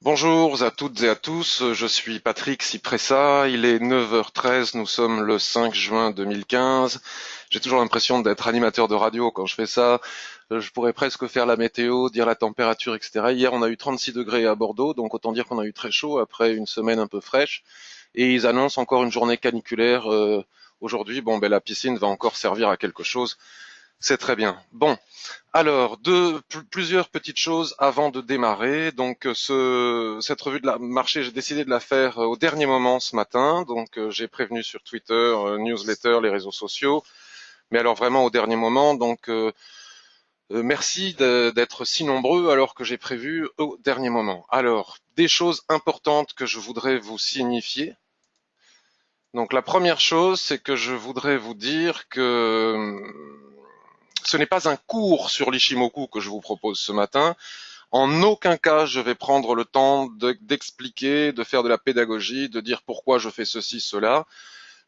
Bonjour à toutes et à tous, je suis Patrick Cipressa, il est 9h13, nous sommes le 5 juin 2015. J'ai toujours l'impression d'être animateur de radio quand je fais ça. Je pourrais presque faire la météo, dire la température, etc. Hier, on a eu 36 degrés à Bordeaux, donc autant dire qu'on a eu très chaud après une semaine un peu fraîche. Et ils annoncent encore une journée caniculaire aujourd'hui. Bon, ben la piscine va encore servir à quelque chose. C'est très bien. Bon, alors plusieurs petites choses avant de démarrer. Donc cette revue de la marché, j'ai décidé de la faire au dernier moment ce matin. Donc j'ai prévenu sur Twitter, newsletter, les réseaux sociaux. Mais alors vraiment au dernier moment. Donc merci d'être si nombreux alors que j'ai prévu au dernier moment. Alors des choses importantes que je voudrais vous signifier. Donc la première chose, c'est que je voudrais vous dire que ce n'est pas un cours sur l'Ishimoku que je vous propose ce matin. En aucun cas, je vais prendre le temps d'expliquer, de faire de la pédagogie, de dire pourquoi je fais ceci, cela.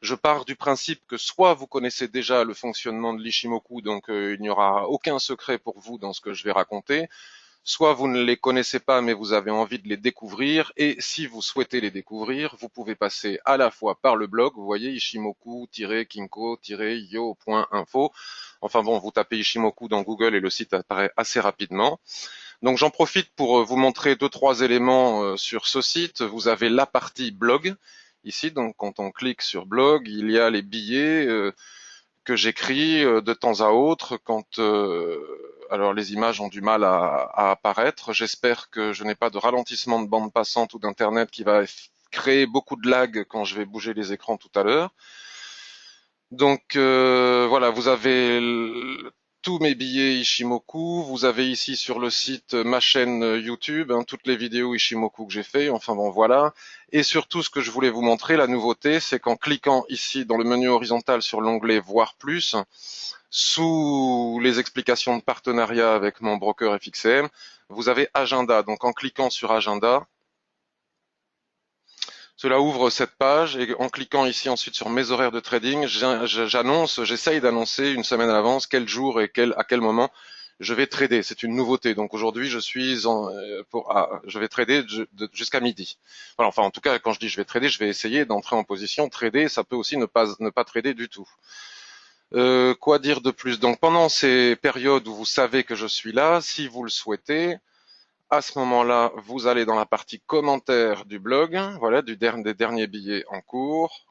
Je pars du principe que soit vous connaissez déjà le fonctionnement de l'Ishimoku, donc il n'y aura aucun secret pour vous dans ce que je vais raconter, soit vous ne les connaissez pas mais vous avez envie de les découvrir, et si vous souhaitez les découvrir, vous pouvez passer à la fois par le blog, vous voyez ishimoku-kinko-yo.info. Enfin bon, vous tapez Ishimoku dans Google et le site apparaît assez rapidement. Donc j'en profite pour vous montrer deux, trois éléments sur ce site. Vous avez la partie blog ici, donc quand on clique sur blog, il y a les billets que j'écris de temps à autre quand alors les images ont du mal à apparaître. J'espère que je n'ai pas de ralentissement de bande passante ou d'internet qui va créer beaucoup de lag quand je vais bouger les écrans tout à l'heure. Donc voilà, vous avez tous mes billets Ishimoku. Vous avez ici sur le site ma chaîne YouTube, toutes les vidéos Ishimoku que j'ai fait. Enfin bon, voilà. Et surtout, ce que je voulais vous montrer, la nouveauté, c'est qu'en cliquant ici dans le menu horizontal sur l'onglet Voir plus, sous les explications de partenariat avec mon broker FXCM, vous avez Agenda. Donc en cliquant sur Agenda, cela ouvre cette page et en cliquant ici ensuite sur mes horaires de trading, j'essaye d'annoncer une semaine à l'avance quel jour et à quel moment je vais trader. C'est une nouveauté. Donc aujourd'hui, je vais trader jusqu'à midi. Voilà, enfin, en tout cas, quand je dis je vais trader, je vais essayer d'entrer en position. Trader, ça peut aussi ne pas trader du tout. Quoi dire de plus? Donc pendant ces périodes où vous savez que je suis là, si vous le souhaitez, à ce moment-là, vous allez dans la partie commentaires du blog, voilà, des derniers billets en cours.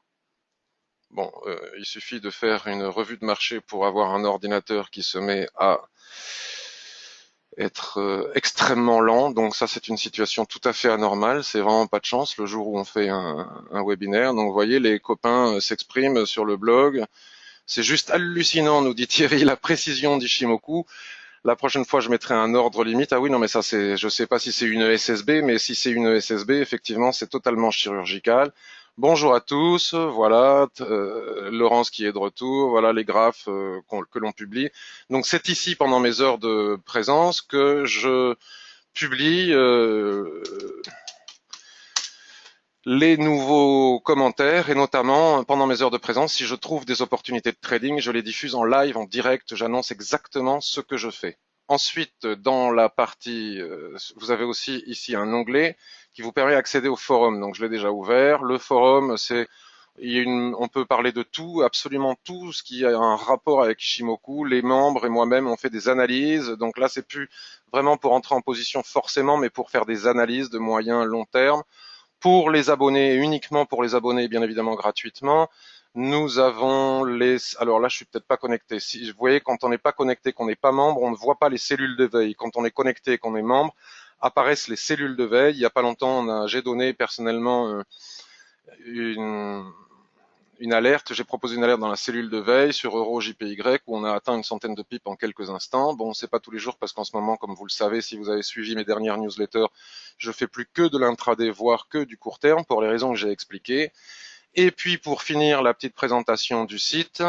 Bon, il suffit de faire une revue de marché pour avoir un ordinateur qui se met à être extrêmement lent. Donc ça, c'est une situation tout à fait anormale. C'est vraiment pas de chance le jour où on fait un webinaire. Donc vous voyez, les copains s'expriment sur le blog. C'est juste hallucinant, nous dit Thierry, la précision d'Ishimoku. La prochaine fois, je mettrai un ordre limite. Ah oui, non, mais ça, je sais pas si c'est une SSB, mais si c'est une SSB, effectivement, c'est totalement chirurgical. Bonjour à tous, voilà, Laurence qui est de retour, voilà les graphes que l'on publie. Donc c'est ici, pendant mes heures de présence, que je publie les nouveaux commentaires et notamment pendant mes heures de présence, si je trouve des opportunités de trading, je les diffuse en live, en direct, j'annonce exactement ce que je fais. Ensuite, dans la partie, vous avez aussi ici un onglet qui vous permet d'accéder au forum. Donc je l'ai déjà ouvert. Le forum, on peut parler de tout, absolument tout ce qui a un rapport avec Ishimoku. Les membres et moi-même on fait des analyses. Donc là, c'est plus vraiment pour entrer en position forcément, mais pour faire des analyses de moyen long terme. Pour les abonnés, uniquement pour les abonnés, bien évidemment gratuitement, nous avons alors là, je suis peut-être pas connecté. Si vous voyez, quand on n'est pas connecté, qu'on n'est pas membre, on ne voit pas les cellules de veille. Quand on est connecté, qu'on est membre, apparaissent les cellules de veille. Il y a pas longtemps, j'ai donné personnellement une, une alerte. J'ai proposé une alerte dans la cellule de veille sur EuroJPY où on a atteint une centaine de pips en quelques instants. Bon, c'est pas tous les jours parce qu'en ce moment, comme vous le savez, si vous avez suivi mes dernières newsletters, je fais plus que de l'intraday, voire que du court terme pour les raisons que j'ai expliquées. Et puis pour finir la petite présentation du site,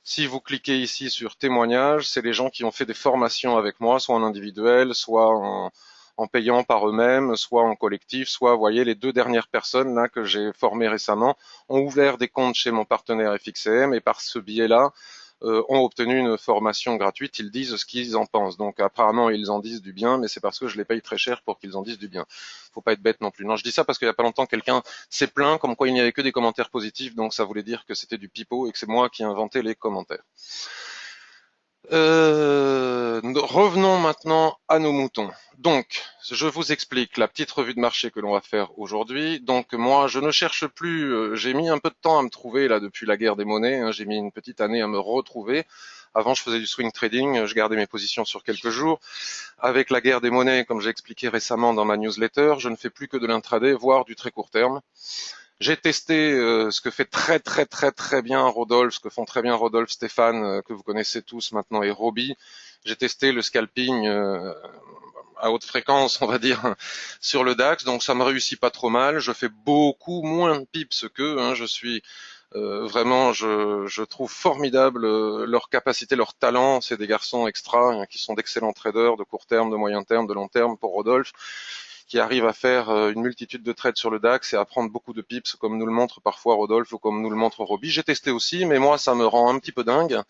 si vous cliquez ici sur témoignages, c'est les gens qui ont fait des formations avec moi, soit en individuel, soit en payant par eux-mêmes, soit en collectif, soit, vous voyez, les deux dernières personnes là que j'ai formées récemment ont ouvert des comptes chez mon partenaire FXCM et par ce biais-là, ont obtenu une formation gratuite, ils disent ce qu'ils en pensent. Donc apparemment ils en disent du bien, mais c'est parce que je les paye très cher pour qu'ils en disent du bien. Faut pas être bête non plus. Non, je dis ça parce qu'il y a pas longtemps quelqu'un s'est plaint comme quoi il n'y avait que des commentaires positifs, donc ça voulait dire que c'était du pipeau et que c'est moi qui ai inventé les commentaires. Revenons maintenant à nos moutons. Donc, je vous explique la petite revue de marché que l'on va faire aujourd'hui. Donc, moi, je ne cherche plus. J'ai mis un peu de temps à me trouver là depuis la guerre des monnaies. Hein, j'ai mis une petite année à me retrouver. Avant, je faisais du swing trading. Je gardais mes positions sur quelques jours. Avec la guerre des monnaies, comme j'ai expliqué récemment dans ma newsletter, je ne fais plus que de l'intraday, voire du très court terme. J'ai testé ce que fait très bien Rodolphe, ce que font très bien Rodolphe, Stéphane, que vous connaissez tous maintenant, et Roby. J'ai testé le scalping à haute fréquence, on va dire, sur le DAX, donc ça me réussit pas trop mal. Je fais beaucoup moins de pips qu'eux. Hein. Je suis vraiment, je trouve formidable leur capacité, leur talent. C'est des garçons extra hein, qui sont d'excellents traders de court terme, de moyen terme, de long terme pour Rodolphe, qui arrive à faire une multitude de trades sur le DAX et à prendre beaucoup de pips, comme nous le montre parfois Rodolphe ou comme nous le montre Roby. J'ai testé aussi, mais moi, ça me rend un petit peu dingue.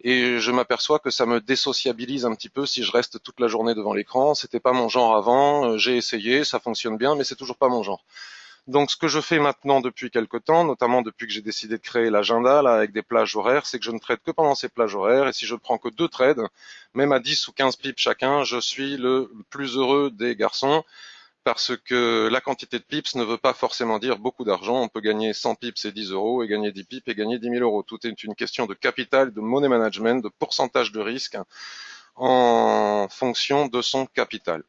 Et je m'aperçois que ça me désociabilise un petit peu si je reste toute la journée devant l'écran. C'était pas mon genre avant, j'ai essayé, ça fonctionne bien, mais c'est toujours pas mon genre. Donc ce que je fais maintenant depuis quelque temps, notamment depuis que j'ai décidé de créer l'agenda là avec des plages horaires, c'est que je ne trade que pendant ces plages horaires et si je prends que 2 trades, même à 10 ou 15 pips chacun, je suis le plus heureux des garçons parce que la quantité de pips ne veut pas forcément dire beaucoup d'argent. On peut gagner 100 pips et 10 euros et gagner 10 pips et gagner 10 000 euros. Tout est une question de capital, de money management, de pourcentage de risque en fonction de son capital.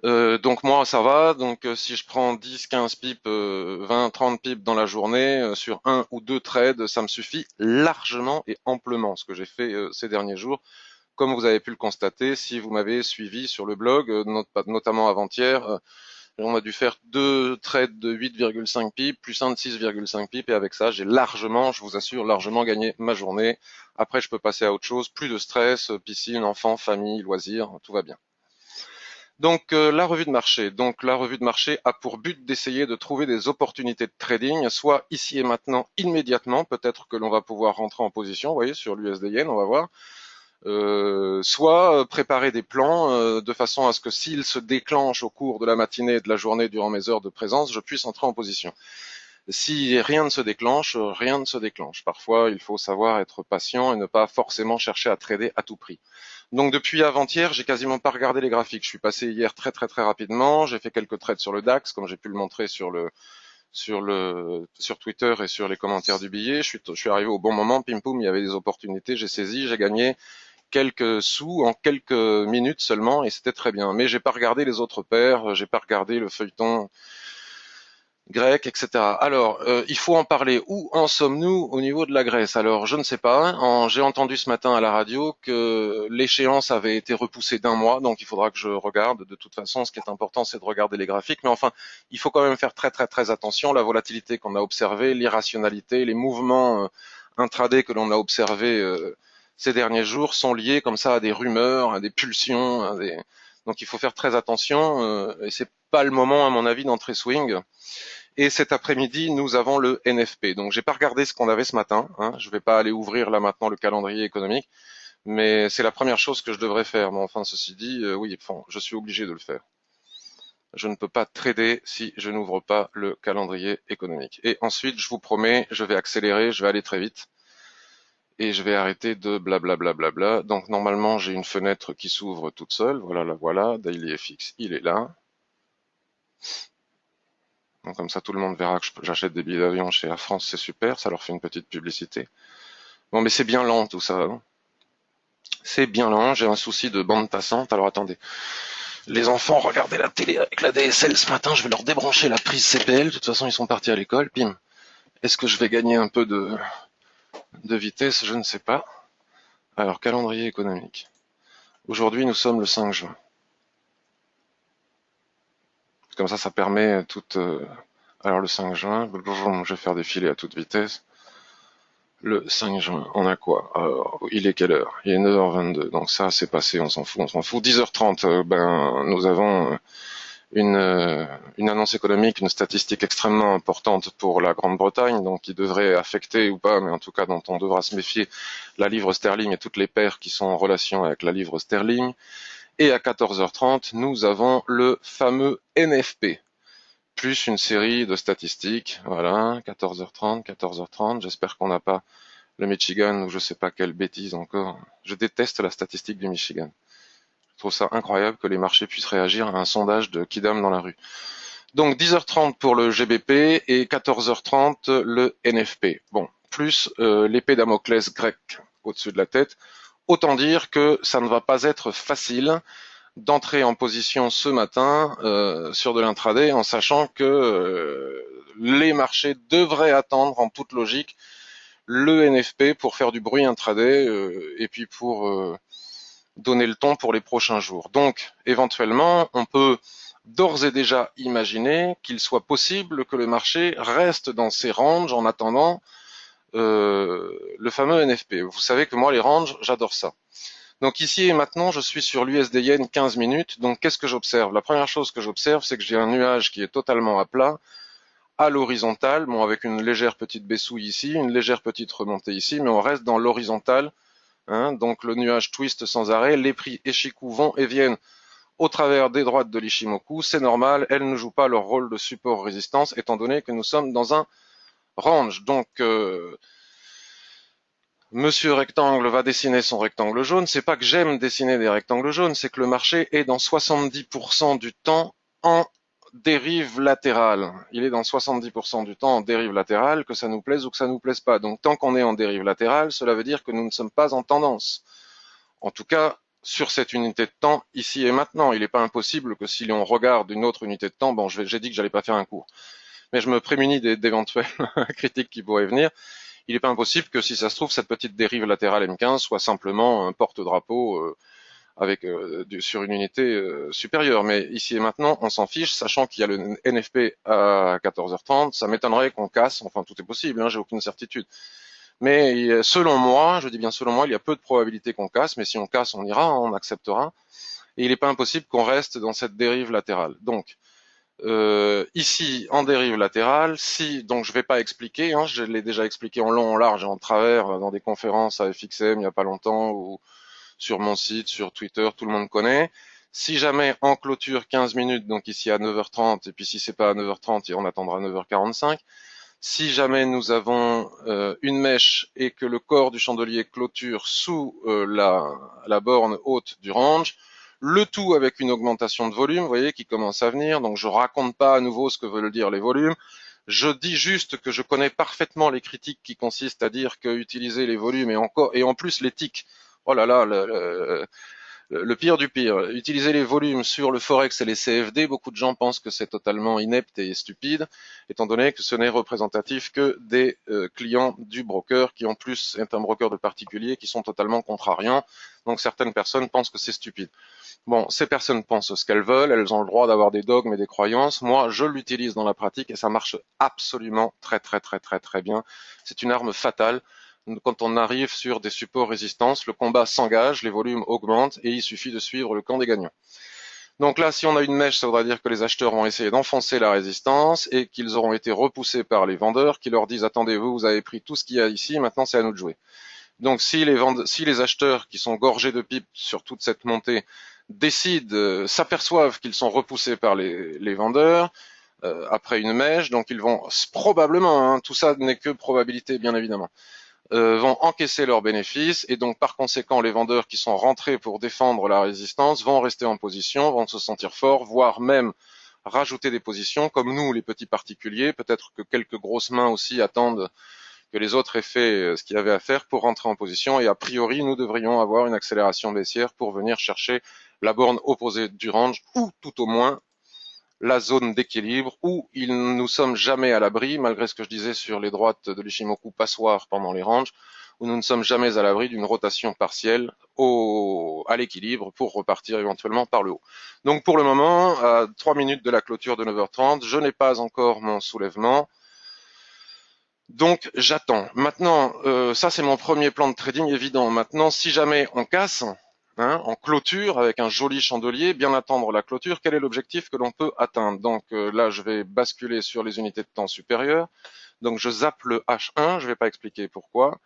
Donc moi ça va, donc si je prends 10, 15 pips, 20, 30 pips dans la journée, sur 1 ou 2 trades, ça me suffit largement et amplement, ce que j'ai fait ces derniers jours. Comme vous avez pu le constater, si vous m'avez suivi sur le blog, notamment avant-hier, on a dû faire 2 trades de 8,5 pips, plus un de 6,5 pips, et avec ça j'ai largement, je vous assure, largement gagné ma journée. Après je peux passer à autre chose, plus de stress, piscine, enfants, famille, loisirs, tout va bien. Donc la revue de marché. Donc la revue de marché a pour but d'essayer de trouver des opportunités de trading, soit ici et maintenant, immédiatement. Peut-être que l'on va pouvoir rentrer en position, vous voyez, sur l'USD Yen, on va voir. Soit préparer des plans de façon à ce que s'il se déclenche au cours de la matinée et de la journée durant mes heures de présence, je puisse entrer en position. Si rien ne se déclenche, rien ne se déclenche. Parfois, il faut savoir être patient et ne pas forcément chercher à trader à tout prix. Donc depuis avant-hier, j'ai quasiment pas regardé les graphiques. Je suis passé hier très rapidement. J'ai fait quelques trades sur le DAX, comme j'ai pu le montrer sur Twitter et sur les commentaires du billet. Je suis arrivé au bon moment. Pim poum, il y avait des opportunités. J'ai saisi, j'ai gagné quelques sous en quelques minutes seulement et c'était très bien. Mais j'ai pas regardé les autres paires, j'ai pas regardé le feuilleton grec, etc. Alors, il faut en parler. Où en sommes-nous au niveau de la Grèce? Alors, je ne sais pas. J'ai entendu ce matin à la radio que l'échéance avait été repoussée d'1 mois, donc il faudra que je regarde. De toute façon, ce qui est important, c'est de regarder les graphiques. Mais enfin, il faut quand même faire très attention. La volatilité qu'on a observée, l'irrationalité, les mouvements intraday que l'on a observés ces derniers jours sont liés comme ça à des rumeurs, à des pulsions, donc il faut faire très attention. Et c'est pas le moment, à mon avis, d'entrer swing. Et cet après-midi, nous avons le NFP. Donc, j'ai pas regardé ce qu'on avait ce matin. Hein. Je vais pas aller ouvrir là maintenant le calendrier économique, mais c'est la première chose que je devrais faire. Mais enfin, ceci dit, oui, enfin, je suis obligé de le faire. Je ne peux pas trader si je n'ouvre pas le calendrier économique. Et ensuite, je vous promets, je vais accélérer, je vais aller très vite. Et je vais arrêter de blablabla. Donc, normalement, j'ai une fenêtre qui s'ouvre toute seule. Voilà, la voilà. Daily FX, il est là. Donc comme ça, tout le monde verra que j'achète des billets d'avion chez Air France, c'est super, ça leur fait une petite publicité. Bon, mais c'est bien lent tout ça. Hein. C'est bien lent, j'ai un souci de bande passante. Alors attendez, les enfants regardaient la télé avec la DSL ce matin, je vais leur débrancher la prise CPL. De toute façon, ils sont partis à l'école. Pim. Est-ce que je vais gagner un peu de vitesse? Je ne sais pas. Alors, calendrier économique. Aujourd'hui, nous sommes le 5 juin. Comme ça permet toute... Alors le 5 juin, je vais faire défiler à toute vitesse. Le 5 juin, on a quoi? Alors, il est quelle heure? Il est 9h22, donc ça c'est passé, on s'en fout. 10h30, nous avons une annonce économique, une statistique extrêmement importante pour la Grande-Bretagne, donc qui devrait affecter ou pas, mais en tout cas dont on devra se méfier, la livre sterling et toutes les paires qui sont en relation avec la livre sterling. Et à 14h30, nous avons le fameux NFP, plus une série de statistiques. Voilà, 14h30, 14h30. J'espère qu'on n'a pas le Michigan ou je sais pas quelle bêtise encore. Je déteste la statistique du Michigan. Je trouve ça incroyable que les marchés puissent réagir à un sondage de Kidam dans la rue. Donc 10h30 pour le GBP et 14h30 le NFP. Bon, plus l'épée Damoclès grecque au-dessus de la tête. Autant dire que ça ne va pas être facile d'entrer en position ce matin sur de l'intraday en sachant que les marchés devraient attendre en toute logique le NFP pour faire du bruit intraday et puis pour donner le ton pour les prochains jours. Donc, éventuellement, on peut d'ores et déjà imaginer qu'il soit possible que le marché reste dans ses ranges en attendant le fameux NFP. Vous savez que moi, les ranges, j'adore ça. Donc ici et maintenant, je suis sur l'USD Yen 15 minutes. Donc qu'est-ce que j'observe? La première chose que j'observe, c'est que j'ai un nuage qui est totalement à plat, à l'horizontale, bon avec une légère petite baissouille ici, une légère petite remontée ici, mais on reste dans l'horizontale. Donc le nuage twist sans arrêt, les prix Eshiku vont et viennent au travers des droites de l'Ishimoku, c'est normal, elles ne jouent pas leur rôle de support-résistance étant donné que nous sommes dans un range. Donc Monsieur Rectangle va dessiner son rectangle jaune. C'est pas que j'aime dessiner des rectangles jaunes, c'est que le marché est dans 70% du temps en dérive latérale. Il est dans 70% du temps en dérive latérale, que ça nous plaise ou que ça nous plaise pas. Donc tant qu'on est en dérive latérale, cela veut dire que nous ne sommes pas en tendance. En tout cas, sur cette unité de temps, ici et maintenant. Il n'est pas impossible que si on regarde une autre unité de temps, bon, j'ai dit que j'allais pas faire un cours, mais je me prémunis d'éventuelles critiques qui pourraient venir. Il n'est pas impossible que si ça se trouve, cette petite dérive latérale M15 soit simplement un porte-drapeau sur une unité supérieure. Mais ici et maintenant, on s'en fiche, sachant qu'il y a le NFP à 14h30. Ça m'étonnerait qu'on casse, enfin tout est possible, j'ai aucune certitude. Mais selon moi, je dis bien selon moi, il y a peu de probabilité qu'on casse, mais si on casse, on ira, on acceptera. Et il n'est pas impossible qu'on reste dans cette dérive latérale. Donc, ici en dérive latérale, si donc je vais pas expliquer, je l'ai déjà expliqué en long, en large et en travers dans des conférences à FXM il y a pas longtemps ou sur mon site, sur Twitter, tout le monde connaît. Si jamais en clôture 15 minutes, donc ici à 9h30, et puis si c'est pas à 9h30, on attendra 9h45. Si jamais nous avons une mèche et que le corps du chandelier clôture sous la borne haute du range, le tout avec une augmentation de volume, vous voyez, qui commence à venir. Donc je raconte pas à nouveau ce que veulent dire les volumes. Je dis juste que je connais parfaitement les critiques qui consistent à dire que utiliser les volumes et en plus l'éthique. Oh là là, le pire du pire. Utiliser les volumes sur le Forex et les CFD, beaucoup de gens pensent que c'est totalement inepte et stupide, étant donné que ce n'est représentatif que des clients du broker, qui en plus est un broker de particuliers, qui sont totalement contrariants. Donc certaines personnes pensent que c'est stupide. Bon, ces personnes pensent ce qu'elles veulent, elles ont le droit d'avoir des dogmes et des croyances. Moi, je l'utilise dans la pratique et ça marche absolument très très très très très bien. C'est une arme fatale. Quand on arrive sur des supports résistance, le combat s'engage, les volumes augmentent et il suffit de suivre le camp des gagnants. Donc là, si on a une mèche, ça voudra dire que les acheteurs vont essayer d'enfoncer la résistance et qu'ils auront été repoussés par les vendeurs qui leur disent attendez, vous avez pris tout ce qu'il y a ici, maintenant c'est à nous de jouer. Donc si les acheteurs qui sont gorgés de pipes sur toute cette montée s'aperçoivent qu'ils sont repoussés par les vendeurs après une mèche, donc ils vont probablement, tout ça n'est que probabilité bien évidemment, vont encaisser leurs bénéfices et donc par conséquent les vendeurs qui sont rentrés pour défendre la résistance vont rester en position, vont se sentir forts, voire même rajouter des positions comme nous les petits particuliers. Peut-être que quelques grosses mains aussi attendent que les autres aient fait ce qu'il y avait à faire pour rentrer en position et a priori nous devrions avoir une accélération baissière pour venir chercher la borne opposée du range ou tout au moins la zone d'équilibre où nous sommes jamais à l'abri, malgré ce que je disais sur les droites de l'Ishimoku passoire pendant les ranges, où nous ne sommes jamais à l'abri d'une rotation partielle à l'équilibre pour repartir éventuellement par le haut. Donc pour le moment, à 3 minutes de la clôture de 9h30, je n'ai pas encore mon soulèvement. Donc j'attends. Maintenant, ça c'est mon premier plan de trading évident. Maintenant, si jamais on casse, hein, en clôture avec un joli chandelier, bien attendre la clôture. Quel est l'objectif que l'on peut atteindre? Donc là, je vais basculer sur les unités de temps supérieures. Donc je zappe le H1, je ne vais pas expliquer pourquoi.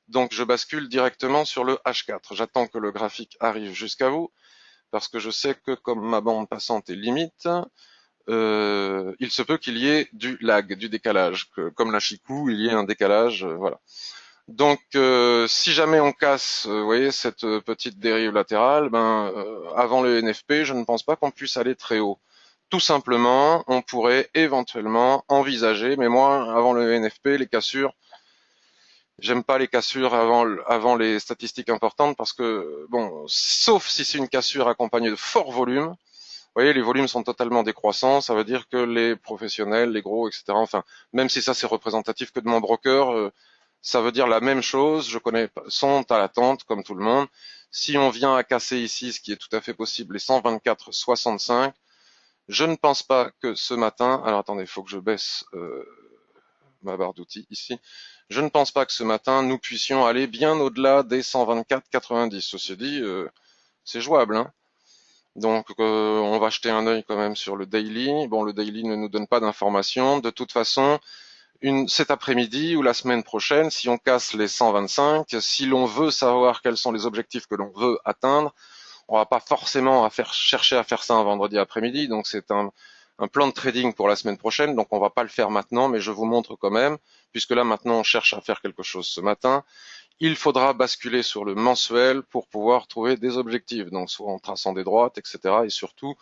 Donc je bascule directement sur le H4. J'attends que le graphique arrive jusqu'à vous, parce que je sais que comme ma bande passante est limite, il se peut qu'il y ait du lag, du décalage, que comme la Chikou, il y ait un décalage, voilà. Donc, si jamais on casse, vous voyez, cette petite dérive latérale, avant le NFP, je ne pense pas qu'on puisse aller très haut. Tout simplement, on pourrait éventuellement envisager, mais moi, avant le NFP, les cassures, j'aime pas les cassures avant les statistiques importantes parce que, bon, sauf si c'est une cassure accompagnée de fort volume, vous voyez, les volumes sont totalement décroissants, ça veut dire que les professionnels, les gros, etc., enfin, même si ça c'est représentatif que de mon broker, ça veut dire la même chose, je connais, sont à l'attente, comme tout le monde. Si on vient à casser ici, ce qui est tout à fait possible, les 124,65, je ne pense pas que ce matin, alors attendez, il faut que je baisse ma barre d'outils ici, je ne pense pas que ce matin, nous puissions aller bien au-delà des 124,90. Ceci dit, c'est jouable, hein. Donc, on va jeter un œil quand même sur le daily. Bon, le daily ne nous donne pas d'informations. De toute façon, cet après-midi ou la semaine prochaine, si on casse les 125, si l'on veut savoir quels sont les objectifs que l'on veut atteindre, on va pas forcément chercher à faire ça un vendredi après-midi. Donc, c'est un plan de trading pour la semaine prochaine. Donc, on va pas le faire maintenant, mais je vous montre quand même, puisque là, maintenant, on cherche à faire quelque chose ce matin. Il faudra basculer sur le mensuel pour pouvoir trouver des objectifs, donc soit en traçant des droites, etc. et surtout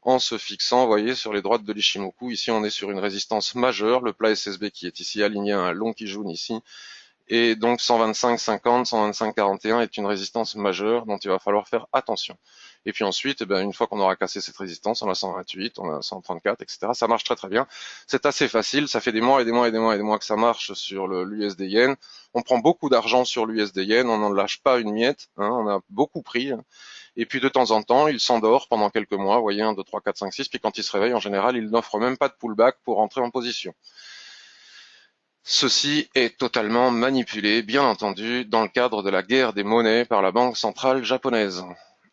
en se fixant, vous voyez, sur les droites de l'Ishimoku. Ici, on est sur une résistance majeure, le plat SSB qui est ici aligné à un long Kijun ici, et donc 125,50, 125,41 est une résistance majeure dont il va falloir faire attention. Et puis ensuite, une fois qu'on aura cassé cette résistance, on a 128, on a 134, etc. Ça marche très très bien. C'est assez facile. Ça fait des mois et des mois et des mois et des mois que ça marche sur l'USD Yen. On prend beaucoup d'argent sur l'USD Yen. On n'en lâche pas une miette, hein. On a beaucoup pris. Et puis de temps en temps, il s'endort pendant quelques mois. Vous voyez, 1, 2, 3, 4, 5, 6. Puis quand il se réveille, en général, il n'offre même pas de pullback pour entrer en position. Ceci est totalement manipulé, bien entendu, dans le cadre de la guerre des monnaies par la Banque centrale japonaise.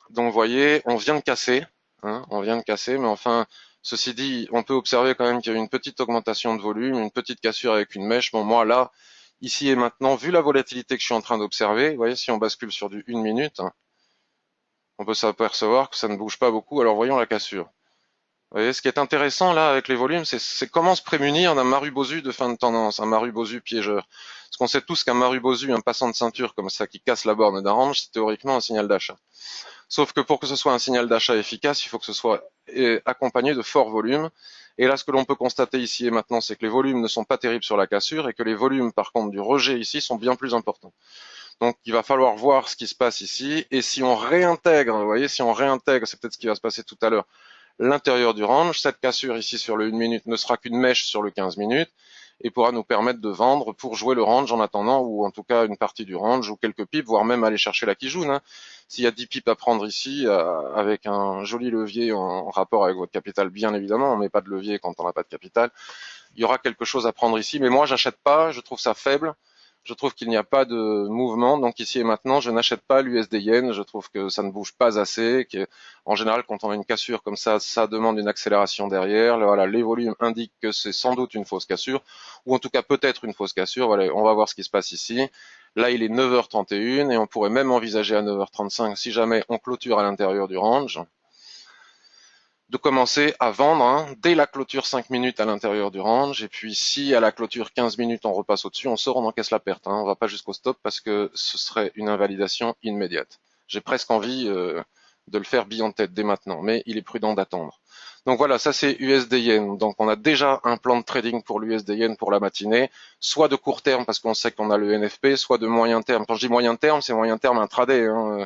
Donc vous voyez, on vient de casser, hein, on vient de casser, mais enfin, ceci dit, on peut observer quand même qu'il y a une petite augmentation de volume, une petite cassure avec une mèche. Bon, moi là, ici et maintenant, vu la volatilité que je suis en train d'observer, vous voyez, si on bascule sur du 1 minute, hein, on peut s'apercevoir que ça ne bouge pas beaucoup. Alors voyons la cassure. Vous voyez, ce qui est intéressant là avec les volumes, c'est comment se prémunir d'un marubosu de fin de tendance, un marubosu piégeur. Parce qu'on sait tous qu'un marubosu, un passant de ceinture comme ça qui casse la borne d'un range, c'est théoriquement un signal d'achat. Sauf que pour que ce soit un signal d'achat efficace, il faut que ce soit accompagné de forts volumes. Et là, ce que l'on peut constater ici et maintenant, c'est que les volumes ne sont pas terribles sur la cassure et que les volumes, par contre, du rejet ici sont bien plus importants. Donc, il va falloir voir ce qui se passe ici. Et si on réintègre, vous voyez, si on réintègre, c'est peut-être ce qui va se passer tout à l'heure, l'intérieur du range. Cette cassure ici sur le 1 minute ne sera qu'une mèche sur le 15 minutes et pourra nous permettre de vendre pour jouer le range en attendant, ou en tout cas une partie du range ou quelques pips, voire même aller chercher la Kijun, hein. S'il y a 10 pips à prendre ici, avec un joli levier en rapport avec votre capital, bien évidemment, on met pas de levier quand on n'a pas de capital, il y aura quelque chose à prendre ici, mais moi j'achète pas, je trouve ça faible. Je trouve qu'il n'y a pas de mouvement, donc ici et maintenant, je n'achète pas l'USD Yen. Je trouve que ça ne bouge pas assez. En général, quand on a une cassure comme ça demande une accélération derrière. Voilà, les volumes indiquent que c'est sans doute une fausse cassure, ou en tout cas peut-être une fausse cassure. Voilà, on va voir ce qui se passe ici. Là, il est 9h31 et on pourrait même envisager à 9h35, si jamais on clôture à l'intérieur du range, de commencer à vendre, hein, dès la clôture 5 minutes à l'intérieur du range, et puis si à la clôture 15 minutes on repasse au-dessus, on sort, on encaisse la perte, hein. On va pas jusqu'au stop parce que ce serait une invalidation immédiate. J'ai presque envie de le faire bille en tête dès maintenant, mais il est prudent d'attendre. Donc voilà, ça c'est USD Yen. Donc on a déjà un plan de trading pour l'USD Yen pour la matinée, soit de court terme parce qu'on sait qu'on a le NFP, soit de moyen terme. Quand je dis moyen terme, c'est moyen terme intraday, hein.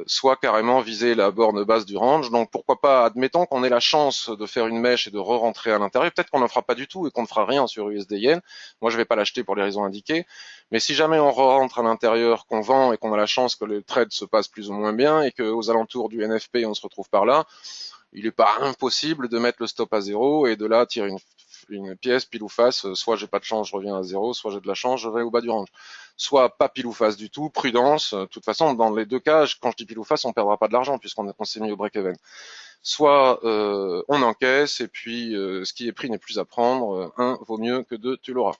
Soit carrément viser la borne basse du range. Donc pourquoi pas, admettons qu'on ait la chance de faire une mèche et de re-rentrer à l'intérieur, peut-être qu'on ne fera pas du tout et qu'on ne fera rien sur USD Yen. Moi je vais pas l'acheter pour les raisons indiquées, mais si jamais on re-rentre à l'intérieur, qu'on vend et qu'on a la chance que le trade se passe plus ou moins bien et qu'aux alentours du NFP on se retrouve par là, il n'est pas impossible de mettre le stop à zéro et de là tirer une pièce pile ou face, soit j'ai pas de chance, je reviens à zéro, soit j'ai de la chance, je vais au bas du range. Soit pas pile ou face du tout, prudence. De toute façon, dans les deux cas, quand je dis pile ou face, on perdra pas de l'argent puisqu'on s'est mis au break-even. Soit on encaisse et puis ce qui est pris n'est plus à prendre. Un vaut mieux que deux, tu l'auras.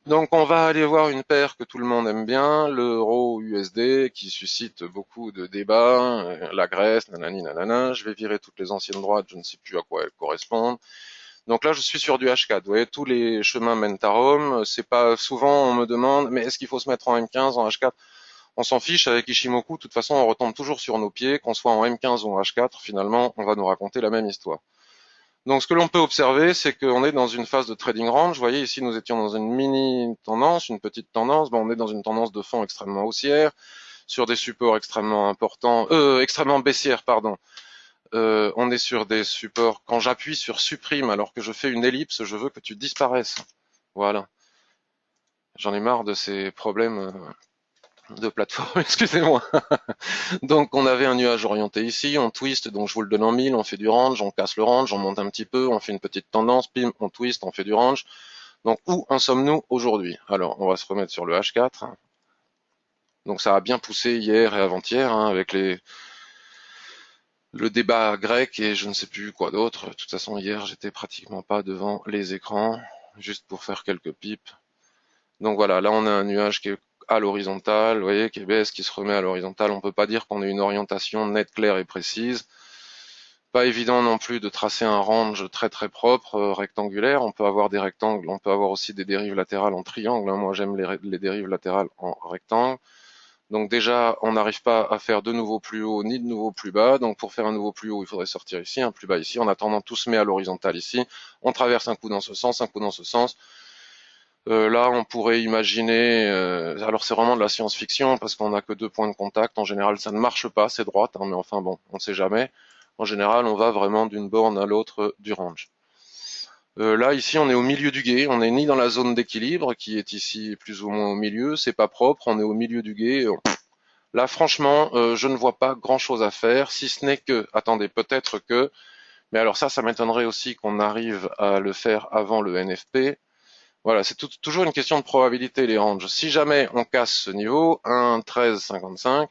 Donc on va aller voir une paire que tout le monde aime bien, l'euro USD, qui suscite beaucoup de débats, la Grèce, nanani nanana. Je vais virer toutes les anciennes droites, je ne sais plus à quoi elles correspondent. Donc là, je suis sur du H4. Vous voyez, tous les chemins mènent à Rome. C'est pas souvent, on me demande, mais est-ce qu'il faut se mettre en M15, en H4? On s'en fiche avec Ishimoku. De toute façon, on retombe toujours sur nos pieds, qu'on soit en M15 ou en H4. Finalement, on va nous raconter la même histoire. Donc ce que l'on peut observer, c'est qu'on est dans une phase de trading range. Vous voyez, ici, nous étions dans une mini tendance, une petite tendance. Bon, on est dans une tendance de fond extrêmement haussière, sur des supports extrêmement importants, extrêmement baissières, pardon. On est sur des supports. Quand j'appuie sur supprime alors que je fais une ellipse, je veux que tu disparaisses. Voilà. J'en ai marre de ces problèmes de plateforme, excusez-moi. Donc on avait un nuage orienté ici, on twist, donc je vous le donne en 1000, on fait du range, on casse le range, on monte un petit peu, on fait une petite tendance, pim, on twist, on fait du range. Donc où en sommes-nous aujourd'hui? Alors on va se remettre sur le H4. Donc ça a bien poussé hier et avant-hier avec le débat grec et je ne sais plus quoi d'autre. De toute façon hier j'étais pratiquement pas devant les écrans, juste pour faire quelques pipes. Donc voilà, là on a un nuage qui est à l'horizontale, vous voyez, qui baisse, qui se remet à l'horizontale. On peut pas dire qu'on ait une orientation nette, claire et précise. Pas évident non plus de tracer un range très très propre, rectangulaire. On peut avoir des rectangles, on peut avoir aussi des dérives latérales en triangle. Moi j'aime les dérives latérales en rectangle. Donc déjà, on n'arrive pas à faire de nouveau plus haut ni de nouveau plus bas. Donc pour faire un nouveau plus haut, il faudrait sortir ici, un plus bas ici. En attendant, tout se met à l'horizontale ici. On traverse un coup dans ce sens, un coup dans ce sens. Là, on pourrait imaginer, alors c'est vraiment de la science-fiction parce qu'on n'a que deux points de contact. En général, ça ne marche pas, c'est droite, mais enfin bon, on ne sait jamais. En général, on va vraiment d'une borne à l'autre du range. Là, ici, on est au milieu du gué. On n'est ni dans la zone d'équilibre, qui est ici plus ou moins au milieu. C'est pas propre. On est au milieu du gué. Là, franchement, je ne vois pas grand-chose à faire, si ce n'est que, attendez, peut-être que, mais alors ça m'étonnerait aussi qu'on arrive à le faire avant le NFP. Voilà, c'est toujours une question de probabilité, les ranges. Si jamais on casse ce niveau, 1,1355,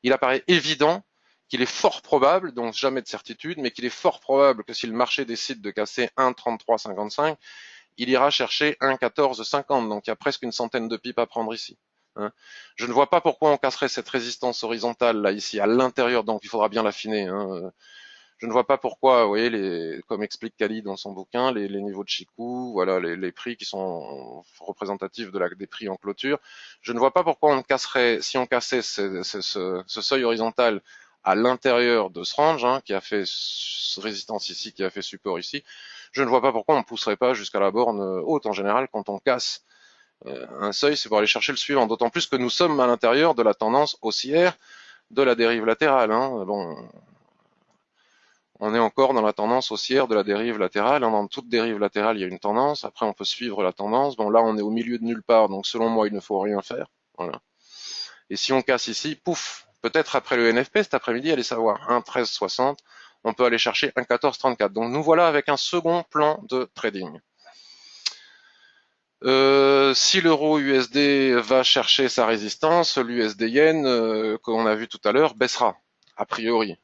il apparaît évident qu'il est fort probable, donc jamais de certitude, mais qu'il est fort probable que si le marché décide de casser 1,3355, il ira chercher 1,1450. Donc il y a presque une centaine de pips à prendre ici. Je ne vois pas pourquoi on casserait cette résistance horizontale là ici à l'intérieur, donc il faudra bien l'affiner. Je ne vois pas pourquoi, vous voyez, comme explique Kali dans son bouquin, les niveaux de Chikou, voilà, les prix qui sont représentatifs des prix en clôture. Je ne vois pas pourquoi on casserait, si on cassait ce seuil horizontal à l'intérieur de ce range, qui a fait résistance ici, qui a fait support ici, je ne vois pas pourquoi on ne pousserait pas jusqu'à la borne haute. En général, quand on casse un seuil, c'est pour aller chercher le suivant. D'autant plus que nous sommes à l'intérieur de la tendance haussière de la dérive latérale. Bon, on est encore dans la tendance haussière de la dérive latérale. Dans toute dérive latérale, il y a une tendance. Après, on peut suivre la tendance. Bon, là, on est au milieu de nulle part. Donc, selon moi, il ne faut rien faire. Voilà. Et si on casse ici, pouf, peut-être après le NFP cet après-midi, allez savoir, 1,1360, on peut aller chercher 1,1434. Donc, nous voilà avec un second plan de trading. Si l'euro USD va chercher sa résistance, l'USD yen, qu'on a vu tout à l'heure, baissera, a priori.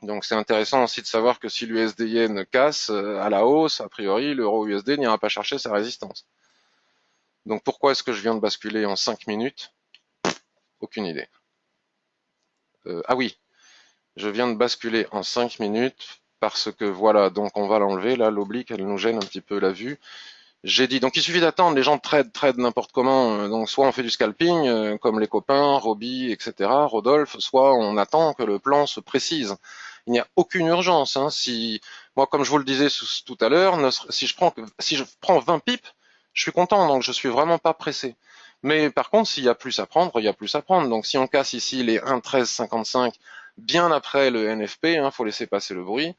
Donc c'est intéressant aussi de savoir que si l'USD yen casse à la hausse, a priori, l'euro USD n'ira pas chercher sa résistance. Donc pourquoi est-ce que je viens de basculer en 5 minutes? Aucune idée. Ah oui, je viens de basculer en 5 minutes parce que voilà, donc on va l'enlever, là l'oblique elle nous gêne un petit peu la vue. J'ai dit, donc il suffit d'attendre, les gens trade n'importe comment, donc soit on fait du scalping, comme les copains, Roby, etc., Rodolphe, soit on attend que le plan se précise. Il n'y a aucune urgence. Si moi, comme je vous le disais tout à l'heure, si je prends 20 pips, je suis content, donc je suis vraiment pas pressé. Mais par contre, s'il y a plus à prendre, il y a plus à prendre. Donc si on casse ici les 1,1355 bien après le NFP, faut laisser passer le bruit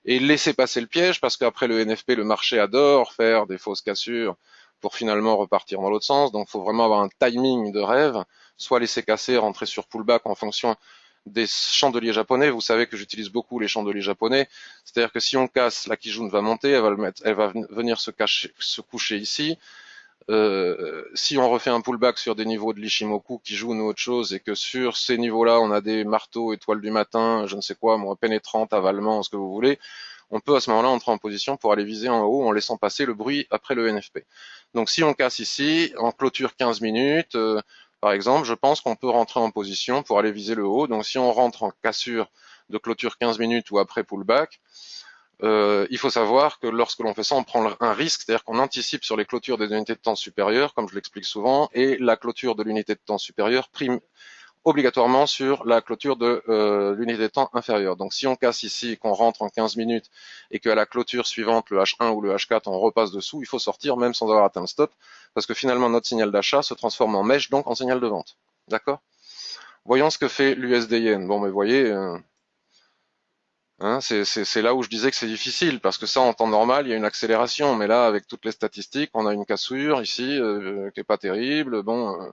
et laisser passer le piège parce qu'après le NFP, le marché adore faire des fausses cassures pour finalement repartir dans l'autre sens. Donc, il faut vraiment avoir un timing de rêve, soit laisser casser, rentrer sur pullback en fonction des chandeliers japonais. Vous savez que j'utilise beaucoup les chandeliers japonais. C'est-à-dire que si on casse, la Kijun va monter, elle va venir se coucher ici. Si on refait un pullback sur des niveaux de l'Ishimoku qui jouent ou autre chose et que sur ces niveaux-là, on a des marteaux, étoiles du matin, je ne sais quoi, moi, pénétrantes, avalement, ce que vous voulez, on peut à ce moment-là entrer en position pour aller viser en haut en laissant passer le bruit après le NFP. Donc si on casse ici, en clôture 15 minutes, par exemple, je pense qu'on peut rentrer en position pour aller viser le haut. Donc si on rentre en cassure de clôture 15 minutes ou après pullback, il faut savoir que lorsque l'on fait ça, on prend un risque, c'est-à-dire qu'on anticipe sur les clôtures des unités de temps supérieures, comme je l'explique souvent, et la clôture de l'unité de temps supérieure prime obligatoirement sur la clôture de l'unité de temps inférieure. Donc si on casse ici et qu'on rentre en 15 minutes et qu'à la clôture suivante, le H1 ou le H4, on repasse dessous, il faut sortir même sans avoir atteint le stop, parce que finalement notre signal d'achat se transforme en mèche, donc en signal de vente. D'accord? Voyons ce que fait l'USD Yen. Bon, mais vous voyez, hein, c'est là où je disais que c'est difficile, parce que ça, en temps normal, il y a une accélération, mais là, avec toutes les statistiques, on a une cassure ici qui est pas terrible. Bon,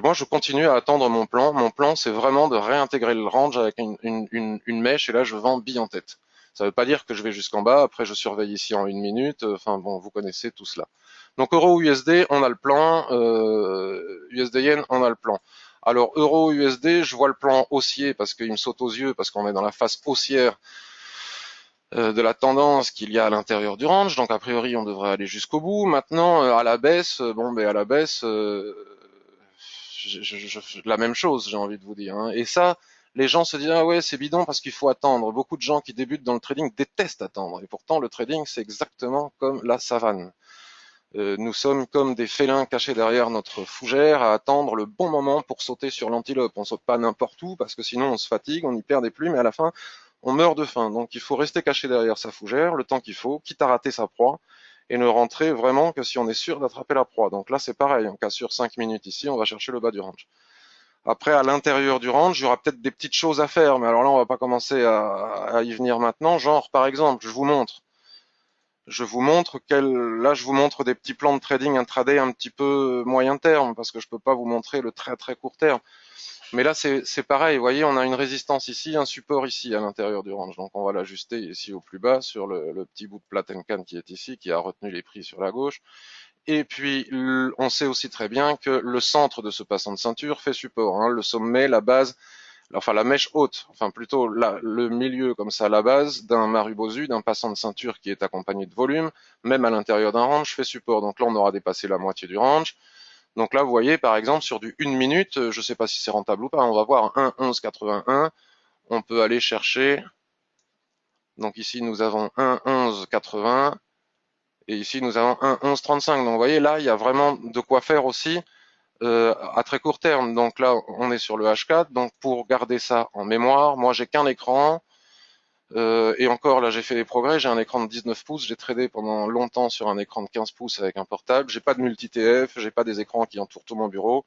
moi, je continue à attendre mon plan. Mon plan, c'est vraiment de réintégrer le range avec une mèche, et là, je vends bille en tête. Ça ne veut pas dire que je vais jusqu'en bas. Après, je surveille ici en une minute. Enfin, bon, vous connaissez tout cela. Donc, euro USD, on a le plan. USD Yen, on a le plan. Alors, euro USD, je vois le plan haussier parce qu'il me saute aux yeux, parce qu'on est dans la phase haussière de la tendance qu'il y a à l'intérieur du range. Donc, a priori, on devrait aller jusqu'au bout. Maintenant, à la baisse, bon, ben, à la baisse, la même chose, j'ai envie de vous dire. Hein. Et ça, les gens se disent, ah ouais, c'est bidon parce qu'il faut attendre. Beaucoup de gens qui débutent dans le trading détestent attendre. Et pourtant, le trading, c'est exactement comme la savane. Nous sommes comme des félins cachés derrière notre fougère à attendre le bon moment pour sauter sur l'antilope. On saute pas n'importe où parce que sinon on se fatigue, on y perd des plumes et à la fin on meurt de faim. Donc il faut rester caché derrière sa fougère le temps qu'il faut, quitte à rater sa proie et ne rentrer vraiment que si on est sûr d'attraper la proie. Donc là c'est pareil, on casse sur 5 minutes ici, on va chercher le bas du range. Après, à l'intérieur du range, il y aura peut-être des petites choses à faire, mais alors là, on va pas commencer à y venir maintenant. Genre, par exemple, là, je vous montre des petits plans de trading intraday un petit peu moyen terme, parce que je peux pas vous montrer le très très court terme. Mais là, c'est pareil, vous voyez, on a une résistance ici, un support ici à l'intérieur du range. Donc, on va l'ajuster ici au plus bas sur le petit bout de Plattencan qui est ici, qui a retenu les prix sur la gauche. Et puis, on sait aussi très bien que le centre de ce passant de ceinture fait support. Hein, le sommet, la base, enfin la mèche haute, enfin plutôt le milieu comme ça, la base d'un Marubozu, d'un passant de ceinture qui est accompagné de volume, même à l'intérieur d'un range, fait support. Donc là, on aura dépassé la moitié du range. Donc là, vous voyez, par exemple, sur du 1 minute, je ne sais pas si c'est rentable ou pas, on va voir 1,1181. On peut aller chercher. Donc ici, nous avons 1,1180. Et ici, nous avons 1,1135. Donc vous voyez, là, il y a vraiment de quoi faire aussi à très court terme. Donc là, on est sur le H4. Donc pour garder ça en mémoire, moi, j'ai qu'un écran. Et encore, là, j'ai fait des progrès. J'ai un écran de 19 pouces. J'ai tradé pendant longtemps sur un écran de 15 pouces avec un portable. J'ai pas de multi-TF. J'ai pas des écrans qui entourent tout mon bureau.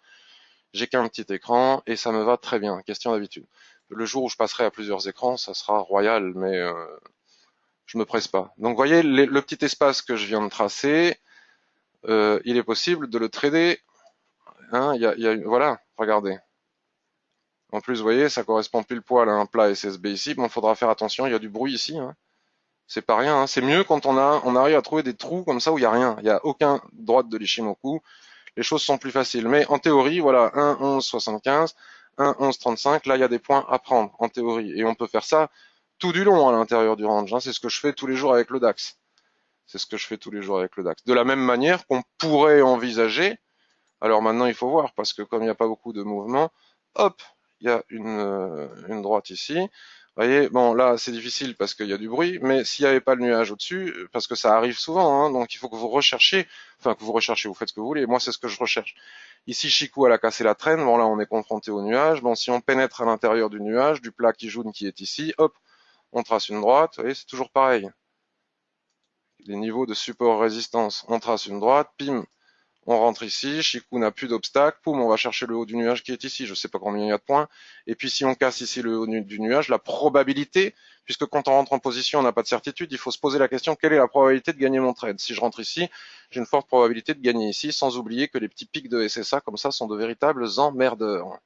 J'ai qu'un petit écran et ça me va très bien. Question d'habitude. Le jour où je passerai à plusieurs écrans, ça sera royal, mais je me presse pas. Donc, vous voyez, le petit espace que je viens de tracer, il est possible de le trader. Hein, voilà, regardez. En plus, vous voyez, ça correspond pile poil à un plat SSB ici. Bon, il faudra faire attention, il y a du bruit ici. Hein. C'est pas rien. Hein. C'est mieux quand on arrive à trouver des trous comme ça où il n'y a rien. Il n'y a aucun droite de l'Ishimoku. Les choses sont plus faciles. Mais en théorie, voilà, 1,1175, 1,1135, là, il y a des points à prendre, en théorie. Et on peut faire ça tout du long à l'intérieur du range. Hein. C'est ce que je fais tous les jours avec le DAX. C'est ce que je fais tous les jours avec le DAX. De la même manière qu'on pourrait envisager, alors maintenant il faut voir, parce que comme il n'y a pas beaucoup de mouvement, hop, il y a une droite ici. Vous voyez, bon là c'est difficile parce qu'il y a du bruit, mais s'il n'y avait pas le nuage au-dessus, parce que ça arrive souvent, hein, donc il faut que vous recherchiez, enfin que vous recherchiez, vous faites ce que vous voulez, moi c'est ce que je recherche. Ici Chikou elle a cassé la traîne, bon là on est confronté au nuage, bon si on pénètre à l'intérieur du nuage, du plat qui jaune qui est ici, hop, on trace une droite, vous voyez c'est toujours pareil. Les niveaux de support résistance, on trace une droite, pim, on rentre ici, Chikou n'a plus d'obstacle, poum, on va chercher le haut du nuage qui est ici, je ne sais pas combien il y a de points, et puis si on casse ici le haut du nuage, la probabilité, puisque quand on rentre en position, on n'a pas de certitude, il faut se poser la question, quelle est la probabilité de gagner mon trade? Si je rentre ici, j'ai une forte probabilité de gagner ici, sans oublier que les petits pics de SSA comme ça sont de véritables emmerdeurs.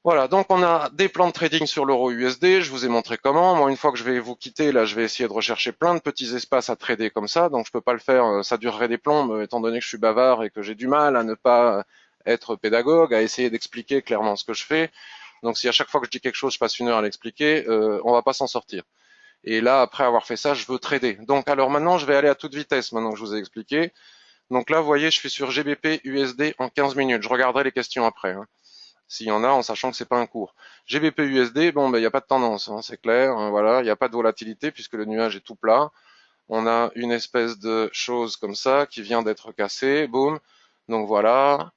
Voilà, donc on a des plans de trading sur l'euro USD, je vous ai montré comment. Moi, une fois que je vais vous quitter, là, je vais essayer de rechercher plein de petits espaces à trader comme ça, donc je peux pas le faire, ça durerait des plombes, étant donné que je suis bavard et que j'ai du mal à ne pas être pédagogue, à essayer d'expliquer clairement ce que je fais. Donc si à chaque fois que je dis quelque chose, je passe une heure à l'expliquer, on va pas s'en sortir. Et là, après avoir fait ça, je veux trader. Donc alors maintenant, je vais aller à toute vitesse, maintenant que je vous ai expliqué. Donc là, vous voyez, je suis sur GBP USD en 15 minutes. Je regarderai les questions après, hein, s'il y en a, en sachant que c'est pas un cours. GBP USD, bon, ben, il n'y a pas de tendance, hein, c'est clair, hein, voilà, il n'y a pas de volatilité puisque le nuage est tout plat. On a une espèce de chose comme ça qui vient d'être cassée, boum. Donc voilà,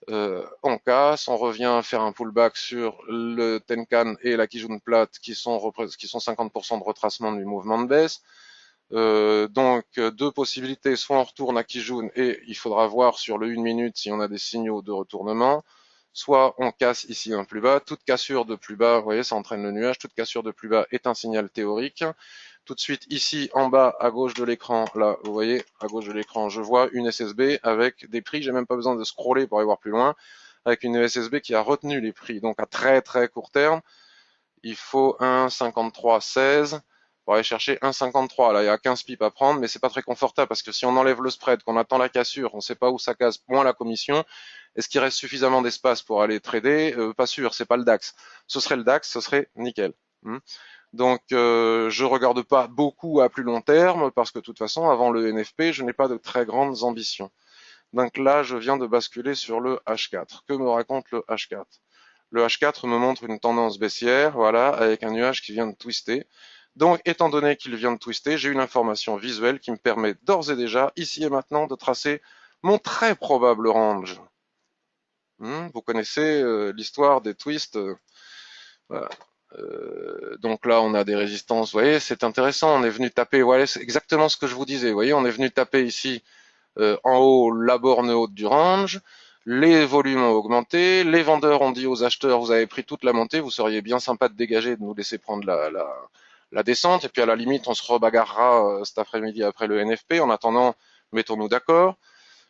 on casse, on revient faire un pullback sur le Tenkan et la Kijun plate qui sont 50% de retracement du mouvement de baisse. Donc deux possibilités, soit on retourne à Kijun et il faudra voir sur le 1 minute si on a des signaux de retournement, soit on casse ici un plus bas. Toute cassure de plus bas, vous voyez, ça entraîne le nuage, toute cassure de plus bas est un signal théorique. Tout de suite ici en bas à gauche de l'écran, là vous voyez à gauche de l'écran, je vois une SSB avec des prix, j'ai même pas besoin de scroller pour aller voir plus loin, avec une SSB qui a retenu les prix. Donc à très très court terme, il faut un 53,16 pour aller chercher 1,53. Là, il y a 15 pips à prendre, mais c'est pas très confortable parce que si on enlève le spread, qu'on attend la cassure, on ne sait pas où ça casse, moins la commission. Est-ce qu'il reste suffisamment d'espace pour aller trader? Pas sûr, c'est pas le DAX. Ce serait le DAX, ce serait nickel. Donc, je regarde pas beaucoup à plus long terme parce que de toute façon, avant le NFP, je n'ai pas de très grandes ambitions. Donc là, je viens de basculer sur le H4. Que me raconte le H4? Le H4 me montre une tendance baissière, voilà, avec un nuage qui vient de twister. Donc, étant donné qu'il vient de twister, j'ai une information visuelle qui me permet d'ores et déjà, ici et maintenant, de tracer mon très probable range. Vous connaissez l'histoire des twists. Voilà. Donc là, on a des résistances. Vous voyez, c'est intéressant. On est venu taper. Voilà, c'est exactement ce que je vous disais. Vous voyez, on est venu taper ici en haut la borne haute du range. Les volumes ont augmenté. Les vendeurs ont dit aux acheteurs, vous avez pris toute la montée, vous seriez bien sympa de dégager, de nous laisser prendre la descente. Et puis à la limite, on se rebagarrera cet après-midi après le NFP. En attendant, mettons-nous d'accord.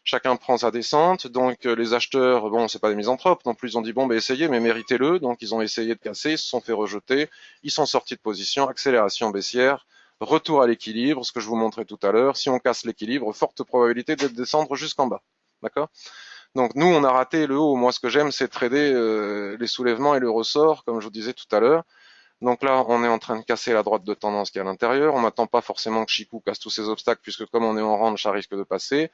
Chacun prend sa descente. Donc les acheteurs, bon, c'est pas des misanthropes non plus. Ils ont dit bon, ben essayez, mais méritez-le. Donc ils ont essayé de casser, ils se sont fait rejeter. Ils sont sortis de position, accélération baissière. Retour à l'équilibre, ce que je vous montrais tout à l'heure. Si on casse l'équilibre, forte probabilité de descendre jusqu'en bas. D'accord? Donc nous, on a raté le haut. Moi, ce que j'aime, c'est trader les soulèvements et le ressort, comme je vous disais tout à l'heure. Donc là, on est en train de casser la droite de tendance qui est à l'intérieur. On n'attend pas forcément que Chikou casse tous ces obstacles, puisque comme on est en range, ça risque de passer.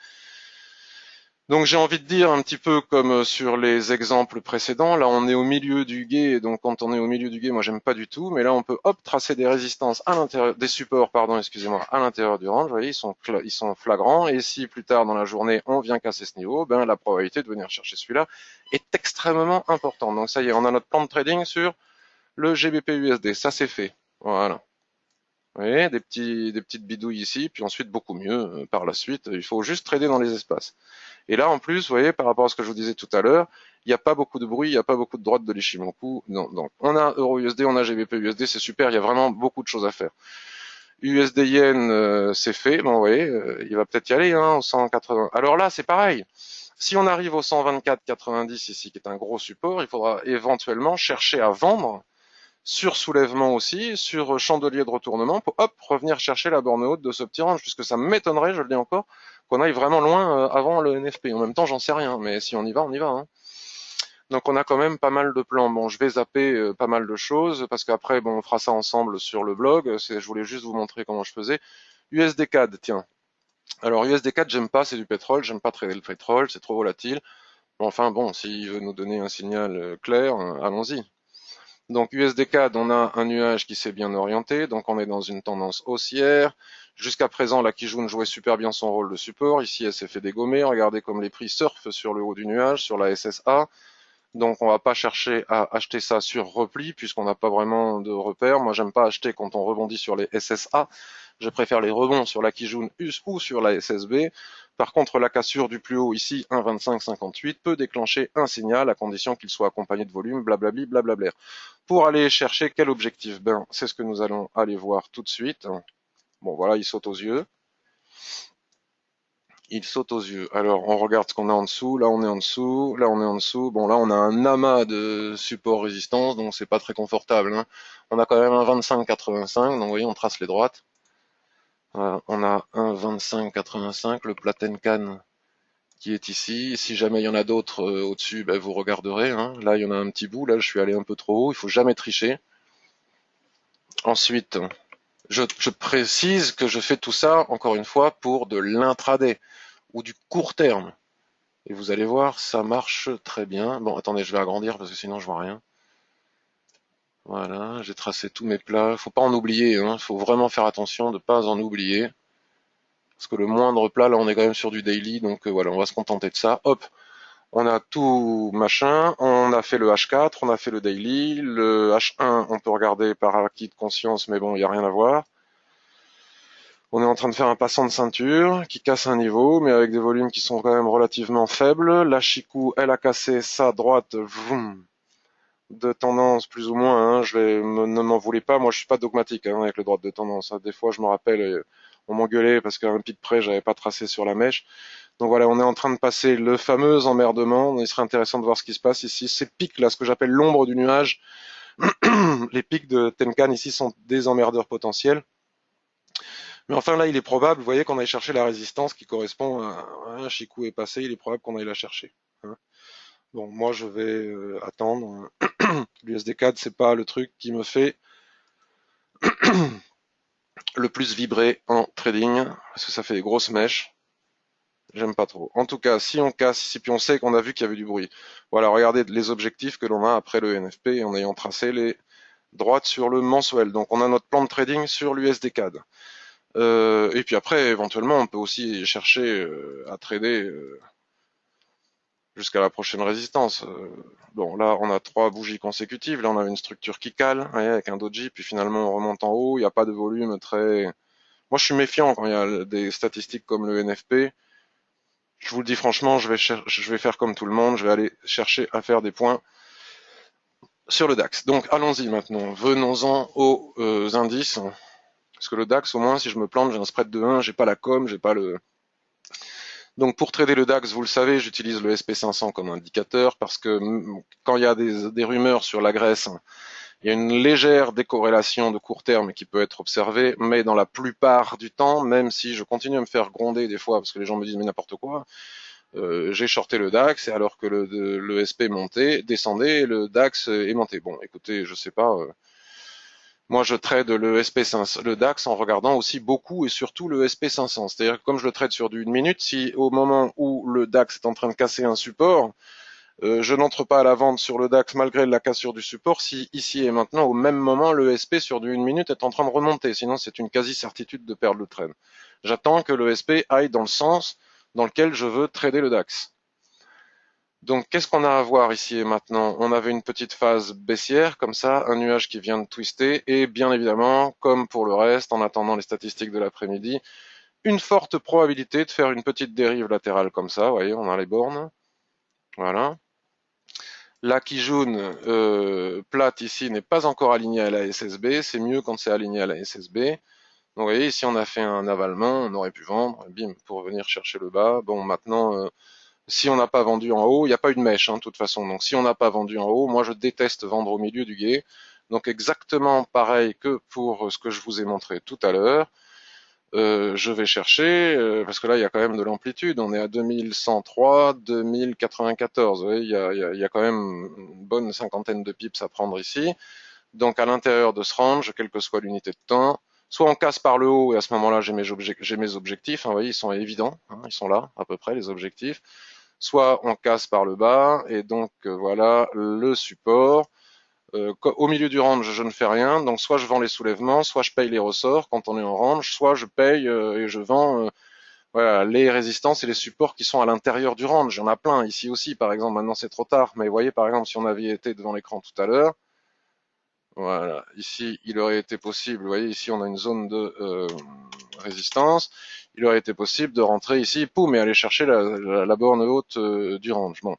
Donc j'ai envie de dire un petit peu comme sur les exemples précédents, là on est au milieu du gué, donc quand on est au milieu du gué, moi j'aime pas du tout, mais là on peut hop tracer des résistances à l'intérieur, des supports, pardon, excusez-moi, à l'intérieur du range, vous voyez, ils sont flagrants, et si plus tard dans la journée on vient casser ce niveau, ben la probabilité de venir chercher celui-là est extrêmement importante. Donc ça y est, on a notre plan de trading sur le GBP USD, ça c'est fait. Voilà. Vous voyez, des petites bidouilles ici, puis ensuite beaucoup mieux par la suite. Il faut juste trader dans les espaces. Et là, en plus, vous voyez, par rapport à ce que je vous disais tout à l'heure, il n'y a pas beaucoup de bruit, il n'y a pas beaucoup de droite de l'Ishimoku. Non, donc, on a Euro USD, on a GBP USD, c'est super, il y a vraiment beaucoup de choses à faire. USD Yen, c'est fait, bon, vous voyez, il va peut-être y aller, hein, au 180. Alors là, c'est pareil. Si on arrive au 124,90 ici, qui est un gros support, il faudra éventuellement chercher à vendre sur soulèvement aussi, sur chandelier de retournement, pour hop, revenir chercher la borne haute de ce petit range, puisque ça m'étonnerait, je le dis encore, qu'on aille vraiment loin avant le NFP. En même temps, j'en sais rien, mais si on y va, on y va. Hein. Donc on a quand même pas mal de plans. Bon, je vais zapper pas mal de choses, parce qu'après, bon, on fera ça ensemble sur le blog. Je voulais juste vous montrer comment je faisais. USD CAD, tiens. Alors USD CAD, j'aime pas, c'est du pétrole, j'aime pas trader le pétrole, c'est trop volatile. Enfin bon, s'il veut nous donner un signal clair, allons-y. Donc USD-CAD, on a un nuage qui s'est bien orienté, donc on est dans une tendance haussière. Jusqu'à présent, la Kijun jouait super bien son rôle de support. Ici, elle s'est fait dégommer. Regardez comme les prix surfent sur le haut du nuage, sur la SSA. Donc on va pas chercher à acheter ça sur repli, puisqu'on n'a pas vraiment de repères. Moi, j'aime pas acheter quand on rebondit sur les SSA. Je préfère les rebonds sur la Kijun US ou sur la SSB. Par contre, la cassure du plus haut ici, 1,2558, peut déclencher un signal à condition qu'il soit accompagné de volume, blablabli, blablabla. Pour aller chercher quel objectif? Ben, c'est ce que nous allons aller voir tout de suite. Bon, voilà, il saute aux yeux. il saute aux yeux. Alors, on regarde ce qu'on a en dessous. Là, on est en dessous. Là, on est en dessous. Bon, là, on a un amas de support résistance, donc c'est pas très confortable, hein. On a quand même un 25-85, donc vous voyez, on trace les droites. Voilà, on a un 25-85, le Platencan qui est ici. Si jamais il y en a d'autres au-dessus, ben, vous regarderez, hein. Là, il y en a un petit bout. Là, je suis allé un peu trop haut. Il faut jamais tricher. Ensuite, je précise que je fais tout ça, encore une fois, pour de l'intraday ou du court terme. Et vous allez voir, ça marche très bien. Bon, attendez, je vais agrandir parce que sinon je vois rien. Voilà, j'ai tracé tous mes plats. Faut pas en oublier, hein. Faut vraiment faire attention de pas en oublier. Parce que le moindre plat, là, on est quand même sur du daily, donc voilà, on va se contenter de ça. Hop, on a tout machin. On a fait le H4, on a fait le daily. Le H1, on peut regarder par acquis de conscience, mais bon, il n'y a rien à voir. On est en train de faire un passant de ceinture qui casse un niveau, mais avec des volumes qui sont quand même relativement faibles. La Chikou, elle a cassé sa droite, vroom, de tendance plus ou moins, hein. Ne m'en voulez pas, moi je suis pas dogmatique, hein, avec le droite de tendance, hein. Des fois je me rappelle, on m'engueulait parce qu'à un pic près j'avais pas tracé sur la mèche. Donc voilà, on est en train de passer le fameux emmerdement. Il serait intéressant de voir ce qui se passe ici. Ces pics là, ce que j'appelle l'ombre du nuage, les pics de Tenkan ici sont des emmerdeurs potentiels. Mais enfin là, il est probable, vous voyez, qu'on aille chercher la résistance qui correspond à un Chikou est passé, il est probable qu'on aille la chercher, hein. Bon, moi je vais attendre. L'USD-CAD, c'est pas le truc qui me fait le plus vibrer en trading, parce que ça fait des grosses mèches. J'aime pas trop. En tout cas, si on casse ici, puis on sait qu'on a vu qu'il y avait du bruit. Voilà, regardez les objectifs que l'on a après le NFP en ayant tracé les droites sur le mensuel. Donc on a notre plan de trading sur l'USD-CAD. Et puis après, éventuellement, on peut aussi chercher à trader jusqu'à la prochaine résistance. Bon, là, on a 3 bougies consécutives. Là, on a une structure qui cale, ouais, avec un doji, puis finalement, on remonte en haut. Il n'y a pas de volume très... Moi, je suis méfiant quand il y a des statistiques comme le NFP. Je vous le dis franchement, je vais faire comme tout le monde. Je vais aller chercher à faire des points sur le DAX. Donc, allons-y maintenant. Venons-en aux indices. Parce que le DAX, au moins, si je me plante, j'ai un spread de 1, j'ai pas la com, j'ai pas le... Donc pour trader le DAX, vous le savez, j'utilise le SP500 comme indicateur parce que quand il y a des rumeurs sur la Grèce, il y a une légère décorrélation de court terme qui peut être observée, mais dans la plupart du temps, même si je continue à me faire gronder des fois parce que les gens me disent mais n'importe quoi, j'ai shorté le DAX et alors que le SP montait, descendait, le DAX est monté. Bon, écoutez, je sais pas. Moi, je trade le SP500, le DAX en regardant aussi beaucoup et surtout le SP500. C'est-à-dire que comme je le trade sur du 1 minute, si au moment où le DAX est en train de casser un support, je n'entre pas à la vente sur le DAX malgré la cassure du support, si ici et maintenant, au même moment, le SP sur du 1 minute est en train de remonter. Sinon, c'est une quasi-certitude de perdre le trade. J'attends que le SP aille dans le sens dans lequel je veux trader le DAX. Donc, qu'est-ce qu'on a à voir ici et maintenant? On avait une petite phase baissière, comme ça, un nuage qui vient de twister, et bien évidemment, comme pour le reste, en attendant les statistiques de l'après-midi, une forte probabilité de faire une petite dérive latérale comme ça. Vous voyez, on a les bornes. Voilà. La Kijun plate ici n'est pas encore alignée à la SSB. C'est mieux quand c'est aligné à la SSB. Donc, vous voyez, ici, on a fait un avalement. On aurait pu vendre, bim, pour venir chercher le bas. Bon, maintenant... si on n'a pas vendu en haut, il n'y a pas eu de mèche, hein, de toute façon. Donc si on n'a pas vendu en haut, moi je déteste vendre au milieu du gué. Donc exactement pareil que pour ce que je vous ai montré tout à l'heure. Je vais chercher, parce que là il y a quand même de l'amplitude, on est à 2103, 2094, vous voyez, il y a quand même une bonne cinquantaine de pips à prendre ici. Donc à l'intérieur de ce range, quelle que soit l'unité de temps, soit on casse par le haut et à ce moment-là j'ai mes objectifs, hein, vous voyez, ils sont évidents, hein, ils sont là à peu près les objectifs, soit on casse par le bas, et donc voilà le support. Au milieu du range, je ne fais rien, donc soit je vends les soulèvements, soit je paye les ressorts quand on est en range, soit je paye et je vends voilà, les résistances et les supports qui sont à l'intérieur du range. Il y en a plein ici aussi, par exemple, maintenant c'est trop tard, mais vous voyez par exemple si on avait été devant l'écran tout à l'heure, voilà, ici il aurait été possible, vous voyez ici on a une zone de résistance, il aurait été possible de rentrer ici, poum, et aller chercher la borne haute du range. Bon,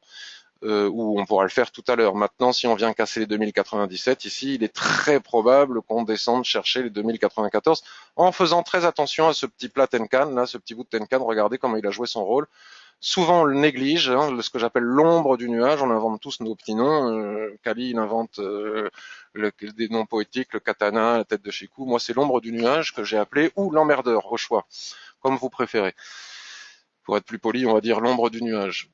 ou on pourra le faire tout à l'heure. Maintenant, si on vient casser les 2097, ici, il est très probable qu'on descende chercher les 2094 en faisant très attention à ce petit plat Tenkan, là, ce petit bout de Tenkan. Regardez comment il a joué son rôle. Souvent, on le néglige, hein, ce que j'appelle l'ombre du nuage. On invente tous nos petits noms. Kali, il invente des noms poétiques, le katana, la tête de Shiku. Moi, c'est l'ombre du nuage que j'ai appelé, ou l'emmerdeur, au choix, comme vous préférez. Pour être plus poli, on va dire l'ombre du nuage.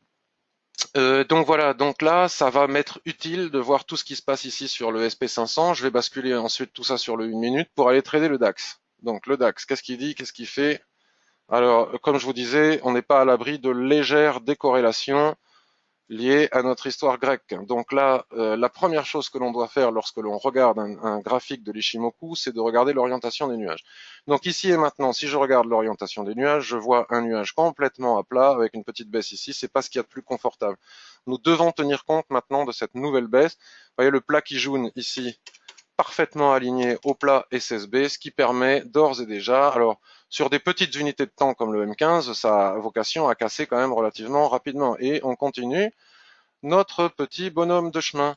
Donc voilà, donc là, ça va m'être utile de voir tout ce qui se passe ici sur le SP500. Je vais basculer ensuite tout ça sur le 1 minute pour aller trader le DAX. Donc le DAX, qu'est-ce qu'il dit, qu'est-ce qu'il fait? Alors, comme je vous disais, on n'est pas à l'abri de légères décorrélations liées à notre histoire grecque. Donc là, la première chose que l'on doit faire lorsque l'on regarde un graphique de l'Ishimoku, c'est de regarder l'orientation des nuages. Donc ici et maintenant, si je regarde l'orientation des nuages, je vois un nuage complètement à plat avec une petite baisse ici. C'est pas ce qu'il y a de plus confortable. Nous devons tenir compte maintenant de cette nouvelle baisse. Vous voyez le plat qui jaune ici, parfaitement aligné au plat SSB, ce qui permet d'ores et déjà, alors sur des petites unités de temps comme le M15, ça a vocation à casser quand même relativement rapidement. Et on continue notre petit bonhomme de chemin.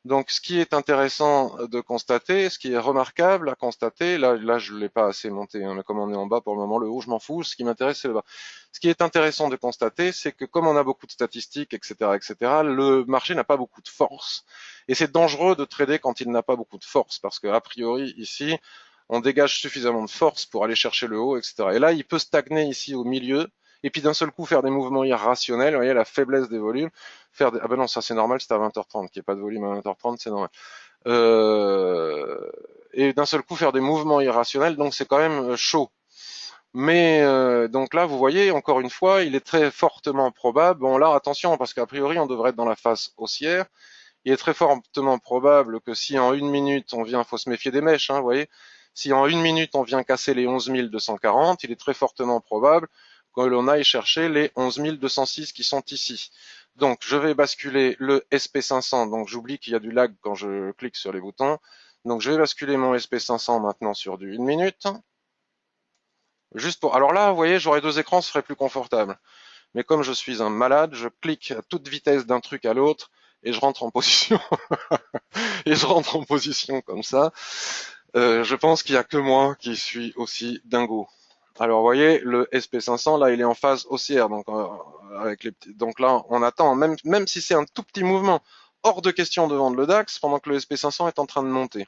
Donc ce qui est intéressant de constater, ce qui est remarquable à constater, là je ne l'ai pas assez monté, hein, mais comme on est en bas pour le moment, le haut je m'en fous, ce qui m'intéresse c'est le bas. Ce qui est intéressant de constater, c'est que comme on a beaucoup de statistiques, etc., le marché n'a pas beaucoup de force. Et c'est dangereux de trader quand il n'a pas beaucoup de force, parce qu'a priori ici, on dégage suffisamment de force pour aller chercher le haut, etc. Et là, il peut stagner ici au milieu, et puis d'un seul coup faire des mouvements irrationnels, vous voyez la faiblesse des volumes, ah ben non, ça c'est normal, c'était à 20h30, qu'il n'y ait pas de volume à 20h30, c'est normal. Et d'un seul coup faire des mouvements irrationnels, donc c'est quand même chaud. Mais donc là, vous voyez, encore une fois, il est très fortement probable, bon là, attention, parce qu'a priori, on devrait être dans la phase haussière, il est très fortement probable que si en 1 minute, on vient, faut se méfier des mèches, hein, vous voyez, si en 1 minute, on vient casser les 11 240, il est très fortement probable que l'on aille chercher les 11 206 qui sont ici. Donc, je vais basculer le SP500. Donc, j'oublie qu'il y a du lag quand je clique sur les boutons. Donc, je vais basculer mon SP500 maintenant sur du 1 minute. Juste pour. Alors là, vous voyez, j'aurais deux écrans, ce serait plus confortable. Mais comme je suis un malade, je clique à toute vitesse d'un truc à l'autre et je rentre en position. Et je rentre en position comme ça. Je pense qu'il n'y a que moi qui suis aussi dingo. Alors, vous voyez, le SP500, là, il est en phase haussière. Donc, donc là, on attend, même si c'est un tout petit mouvement, hors de question de vendre le DAX pendant que le SP500 est en train de monter.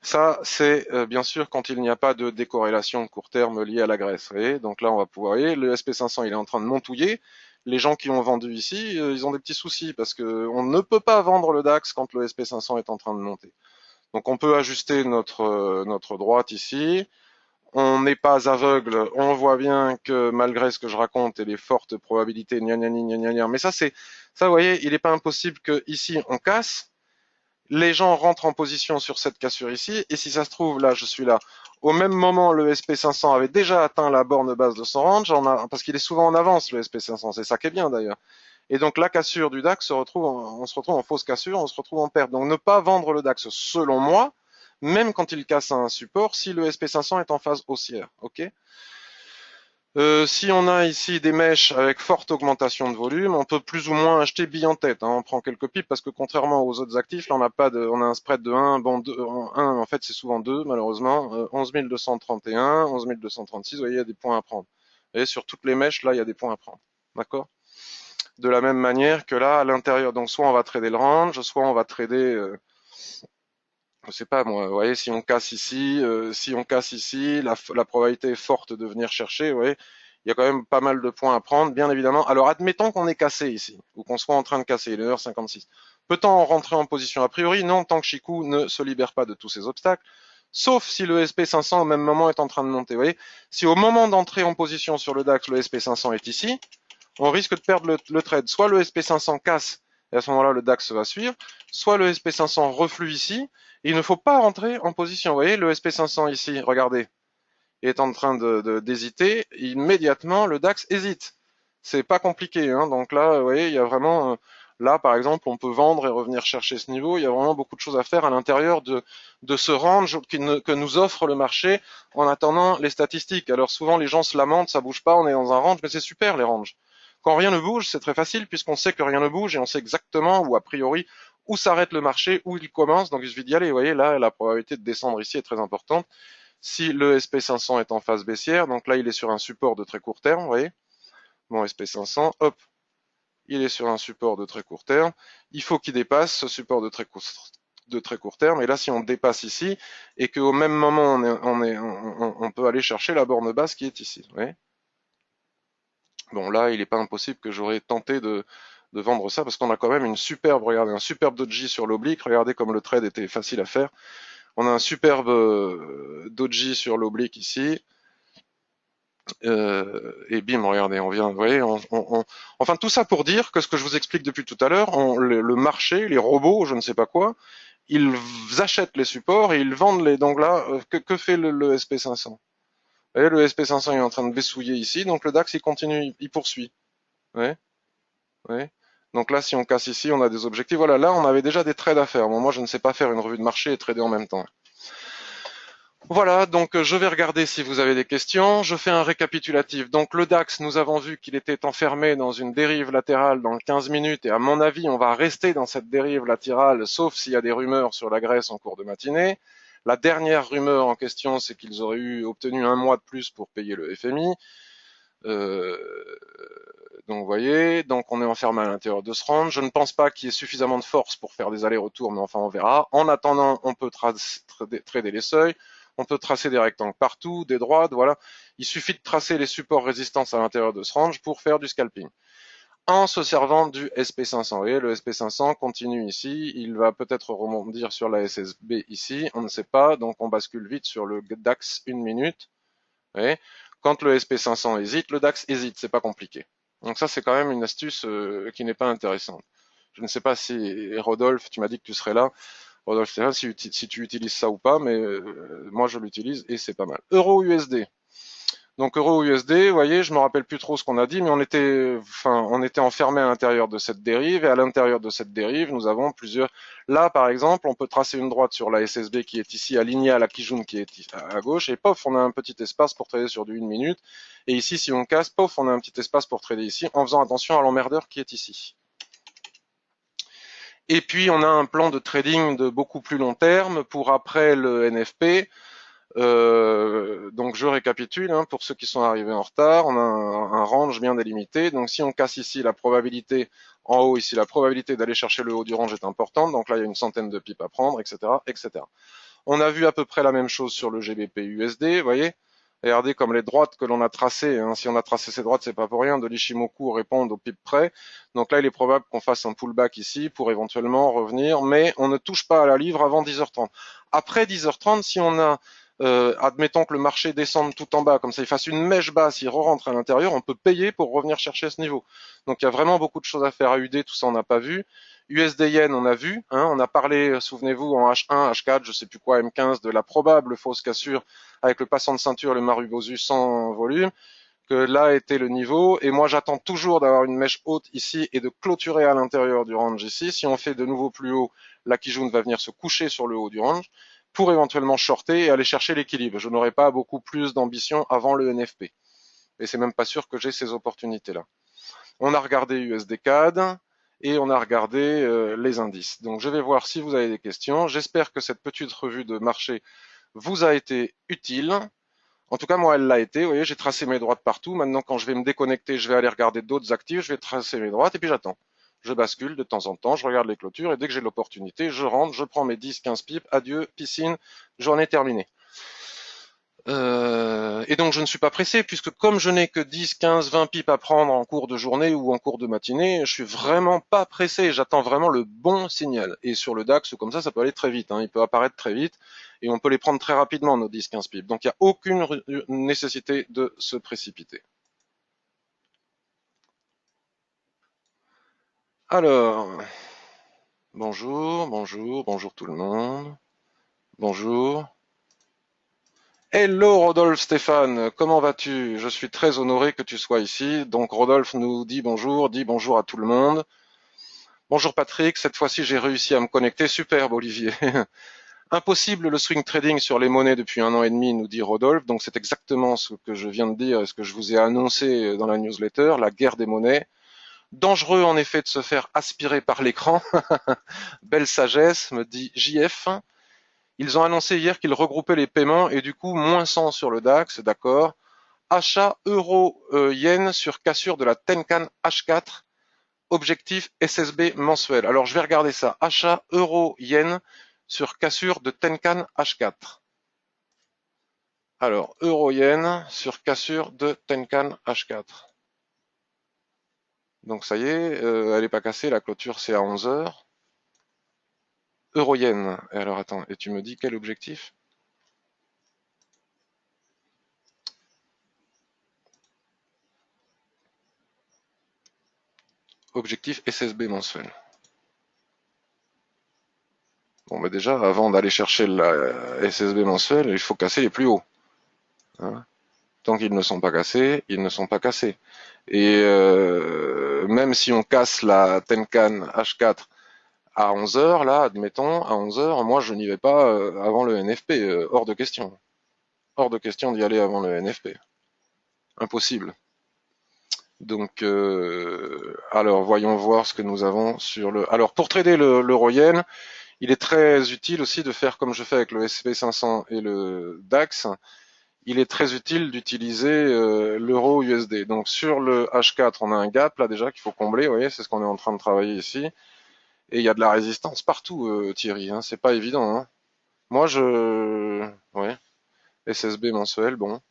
Ça, c'est bien sûr quand il n'y a pas de décorrélation de court terme liée à la Grèce. Vous voyez, donc là, on va pouvoir, vous voyez, le SP500, il est en train de montouiller. Les gens qui ont vendu ici, ils ont des petits soucis parce que on ne peut pas vendre le DAX quand le SP500 est en train de monter. Donc, on peut ajuster notre droite ici. On n'est pas aveugle, on voit bien que malgré ce que je raconte et les fortes probabilités, mais ça, vous voyez, il n'est pas impossible que ici on casse, les gens rentrent en position sur cette cassure ici, et si ça se trouve, là, je suis là, au même moment, le SP500 avait déjà atteint la borne basse de son range, parce qu'il est souvent en avance, le SP500, c'est ça qui est bien d'ailleurs. Et donc la cassure du DAX on se retrouve en fausse cassure, on se retrouve en perte. Donc ne pas vendre le DAX, selon moi, même quand il casse un support, si le SP500 est en phase haussière. Ok. Si on a ici des mèches avec forte augmentation de volume, on peut plus ou moins acheter bille en tête. Hein. On prend quelques pips parce que contrairement aux autres actifs, là on a un spread de 1, bon 2, 1 en fait c'est souvent 2 malheureusement, 11 231, 11 236, vous voyez il y a des points à prendre. Et sur toutes les mèches là il y a des points à prendre. D'accord. De la même manière que là à l'intérieur, donc soit on va trader le range, soit on va trader je sais pas moi, vous voyez, si on casse ici, la probabilité est forte de venir chercher, vous voyez, il y a quand même pas mal de points à prendre, bien évidemment. Alors admettons qu'on est cassé ici, ou qu'on soit en train de casser, il est 1h56. Peut-on rentrer en position? A priori, non, tant que Chikou ne se libère pas de tous ces obstacles, sauf si le SP500 au même moment est en train de monter, vous voyez. Si au moment d'entrer en position sur le DAX, le SP500 est ici, on risque de perdre le trade. Soit le SP500 casse, et à ce moment-là, le DAX va suivre, soit le SP500 reflue ici, et il ne faut pas rentrer en position. Vous voyez, le SP500 ici, regardez, est en train d'hésiter, immédiatement, le DAX hésite. C'est pas compliqué, hein. Donc là, vous voyez, il y a vraiment, là, par exemple, on peut vendre et revenir chercher ce niveau. Il y a vraiment beaucoup de choses à faire à l'intérieur de ce range que nous offre le marché en attendant les statistiques. Alors souvent, les gens se lamentent, ça bouge pas, on est dans un range, mais c'est super, les ranges. Quand rien ne bouge, c'est très facile puisqu'on sait que rien ne bouge et on sait exactement ou a priori où s'arrête le marché, où il commence. Donc il suffit d'y aller. Vous voyez, là, la probabilité de descendre ici est très importante. Si le SP500 est en phase baissière, donc là, il est sur un support de très court terme, vous voyez. Mon SP500, hop, il est sur un support de très court terme. Il faut qu'il dépasse ce support de très court terme. Et là, si on dépasse ici, et qu'au même moment, on peut aller chercher la borne basse qui est ici. Vous voyez. Bon, là, il n'est pas impossible que j'aurais tenté de vendre ça, parce qu'on a quand même une superbe, regardez, un superbe doji sur l'oblique. Regardez comme le trade était facile à faire. On a un superbe doji sur l'oblique ici. Et bim, regardez, on vient, vous voyez, enfin tout ça pour dire que ce que je vous explique depuis tout à l'heure, le marché, les robots, je ne sais pas quoi, ils achètent les supports et ils vendent les. Donc là, que fait le SP500? Vous voyez, le SP500 est en train de bessouiller ici, donc le DAX il continue, il poursuit. Vous voyez, vous voyez. Donc là, si on casse ici, on a des objectifs. Voilà, là, on avait déjà des trades à faire. Bon, moi, je ne sais pas faire une revue de marché et trader en même temps. Voilà, donc je vais regarder si vous avez des questions. Je fais un récapitulatif. Donc le DAX, nous avons vu qu'il était enfermé dans une dérive latérale dans 15 minutes et à mon avis, on va rester dans cette dérive latérale sauf s'il y a des rumeurs sur la Grèce en cours de matinée. La dernière rumeur en question, c'est qu'ils auraient obtenu un mois de plus pour payer le FMI. Euh, donc vous voyez, donc on est enfermé à l'intérieur de ce range. Je ne pense pas qu'il y ait suffisamment de force pour faire des allers-retours, mais enfin on verra. En attendant, on peut trader les seuils. On peut tracer des rectangles partout, des droites, voilà. Il suffit de tracer les supports résistance à l'intérieur de ce range pour faire du scalping. En se servant du SP500. Vous voyez, le SP500 continue ici. Il va peut-être rebondir sur la SSB ici. On ne sait pas. Donc, on bascule vite sur le DAX 1 minute. Vous voyez, quand le SP500 hésite, le DAX hésite. C'est pas compliqué. Donc ça, c'est quand même une astuce qui n'est pas intéressante. Je ne sais pas si, Rodolphe, tu m'as dit que tu serais là. Rodolphe, je sais pas si tu utilises ça ou pas, mais moi je l'utilise et c'est pas mal. Euro USD. Donc Euro USD, vous voyez, je me rappelle plus trop ce qu'on a dit, mais on était enfermé à l'intérieur de cette dérive et à l'intérieur de cette dérive, nous avons plusieurs. Là, par exemple, on peut tracer une droite sur la SSB qui est ici alignée à la Kijun qui est à gauche et pof, on a un petit espace pour trader sur du 1 minute. Et ici, si on casse, pof, on a un petit espace pour trader ici en faisant attention à l'emmerdeur qui est ici. Et puis, on a un plan de trading de beaucoup plus long terme pour après le NFP. Donc, je récapitule hein, pour ceux qui sont arrivés en retard. On a un range bien délimité. Donc, si on casse ici, la probabilité en haut, ici, la probabilité d'aller chercher le haut du range est importante. Donc là, il y a une centaine de pips à prendre, etc., etc. On a vu à peu près la même chose sur le GBP USD, vous voyez. Regardez comme les droites que l'on a tracées, hein. Si on a tracé ces droites, c'est pas pour rien, de l'Ishimoku répondent au pip près. Donc là, il est probable qu'on fasse un pullback ici pour éventuellement revenir, mais on ne touche pas à la livre avant 10h30. Après 10h30, si on a, admettons que le marché descende tout en bas, comme ça il fasse une mèche basse, il re-rentre à l'intérieur, on peut payer pour revenir chercher ce niveau. Donc il y a vraiment beaucoup de choses à faire à UD, tout ça on n'a pas vu. USD Yen, on a vu, hein, on a parlé, souvenez-vous, en H1, H4, je sais plus quoi, M15, de la probable fausse cassure avec le passant de ceinture, le Marubozu sans volume, que là était le niveau. Et moi, j'attends toujours d'avoir une mèche haute ici et de clôturer à l'intérieur du range ici. Si on fait de nouveau plus haut, la Kijun va venir se coucher sur le haut du range pour éventuellement shorter et aller chercher l'équilibre. Je n'aurai pas beaucoup plus d'ambition avant le NFP. Et c'est même pas sûr que j'ai ces opportunités-là. On a regardé USD CAD et on a regardé les indices. Donc je vais voir si vous avez des questions. J'espère que cette petite revue de marché vous a été utile. En tout cas, moi, elle l'a été. Vous voyez, j'ai tracé mes droites partout. Maintenant, quand je vais me déconnecter, je vais aller regarder d'autres actifs. Je vais tracer mes droites et puis j'attends. Je bascule de temps en temps, je regarde les clôtures et dès que j'ai l'opportunité, je rentre, je prends mes 10-15 pipes. Adieu, piscine, journée terminée. Et donc je ne suis pas pressé puisque comme je n'ai que 10, 15, 20 pipes à prendre en cours de journée ou en cours de matinée, je suis vraiment pas pressé. J'attends vraiment le bon signal. Et sur le DAX, comme ça peut aller très vite. Hein. Il peut apparaître très vite et on peut les prendre très rapidement, nos 10, 15 pipes. Donc il n'y a aucune nécessité de se précipiter. Alors, bonjour, bonjour, bonjour tout le monde. Bonjour. Hello Rodolphe Stéphane, comment vas-tu? Je suis très honoré que tu sois ici. Donc Rodolphe nous dit bonjour à tout le monde. Bonjour Patrick, cette fois-ci j'ai réussi à me connecter. Superbe Olivier. Impossible le swing trading sur les monnaies depuis 1 an et demi, nous dit Rodolphe. Donc c'est exactement ce que je viens de dire et ce que je vous ai annoncé dans la newsletter, la guerre des monnaies. Dangereux en effet de se faire aspirer par l'écran. Belle sagesse, me dit JF. Ils ont annoncé hier qu'ils regroupaient les paiements et du coup moins 100 sur le DAX, d'accord. Achat euro-yen sur cassure de la Tenkan H4. Objectif SSB mensuel. Alors je vais regarder ça. Achat euro-yen sur cassure de Tenkan H4. Alors, euro-yen sur cassure de Tenkan H4. Donc ça y est, elle n'est pas cassée, la clôture c'est à 11 heures. Euro-yen. Et alors attends, et tu me dis quel objectif? Objectif SSB mensuel. Bon, bah déjà, avant d'aller chercher la SSB mensuelle, il faut casser les plus hauts. Hein. Tant qu'ils ne sont pas cassés, ils ne sont pas cassés. Et même si on casse la Tenkan H4 à 11 heures, là, admettons, à 11 heures, moi je n'y vais pas avant le NFP, hors de question. Hors de question d'y aller avant le NFP. Impossible. Donc, alors voyons voir ce que nous avons sur le. Alors pour trader l'euro-yen, il est très utile aussi de faire comme je fais avec le SP500 et le DAX. Il est très utile d'utiliser l'euro USD. Donc sur le H4, on a un gap là déjà qu'il faut combler. Vous voyez, c'est ce qu'on est en train de travailler ici. Et il y a de la résistance partout, Thierry. Hein, c'est pas évident. Hein. Moi, ouais, SSB mensuel, bon.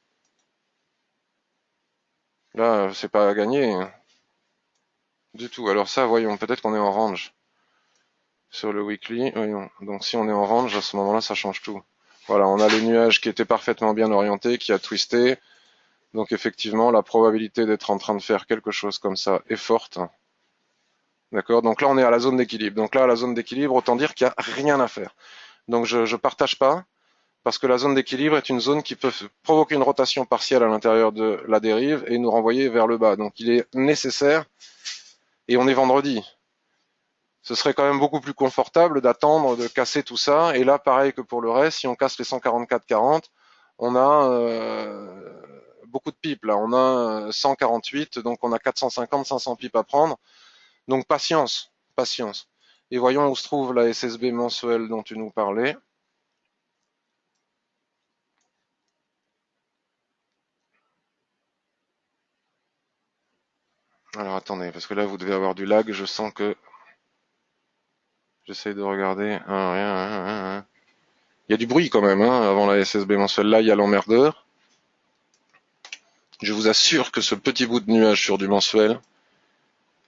Là, c'est pas à gagner. Hein. Du tout. Alors ça, voyons, peut-être qu'on est en range. Sur le weekly, voyons. Donc si on est en range, à ce moment-là, ça change tout. Voilà, on a le nuage qui était parfaitement bien orienté, qui a twisté. Donc effectivement, la probabilité d'être en train de faire quelque chose comme ça est forte. D'accord. Donc là, on est à la zone d'équilibre. Donc là, à la zone d'équilibre, autant dire qu'il n'y a rien à faire. Donc je partage pas, parce que la zone d'équilibre est une zone qui peut provoquer une rotation partielle à l'intérieur de la dérive et nous renvoyer vers le bas. Donc il est nécessaire, et on est vendredi. Ce serait quand même beaucoup plus confortable d'attendre, de casser tout ça. Et là, pareil que pour le reste, si on casse les 144,40, on a beaucoup de pipes. Là, on a 148, donc on a 450, 500 pipes à prendre. Donc patience, patience. Et voyons où se trouve la SSB mensuelle dont tu nous parlais. Alors attendez, parce que là vous devez avoir du lag, je sens que j'essaye de regarder. Ah, rien. Il y a du bruit quand même hein, avant la SSB mensuelle. Là, il y a l'emmerdeur. Je vous assure que ce petit bout de nuage sur du mensuel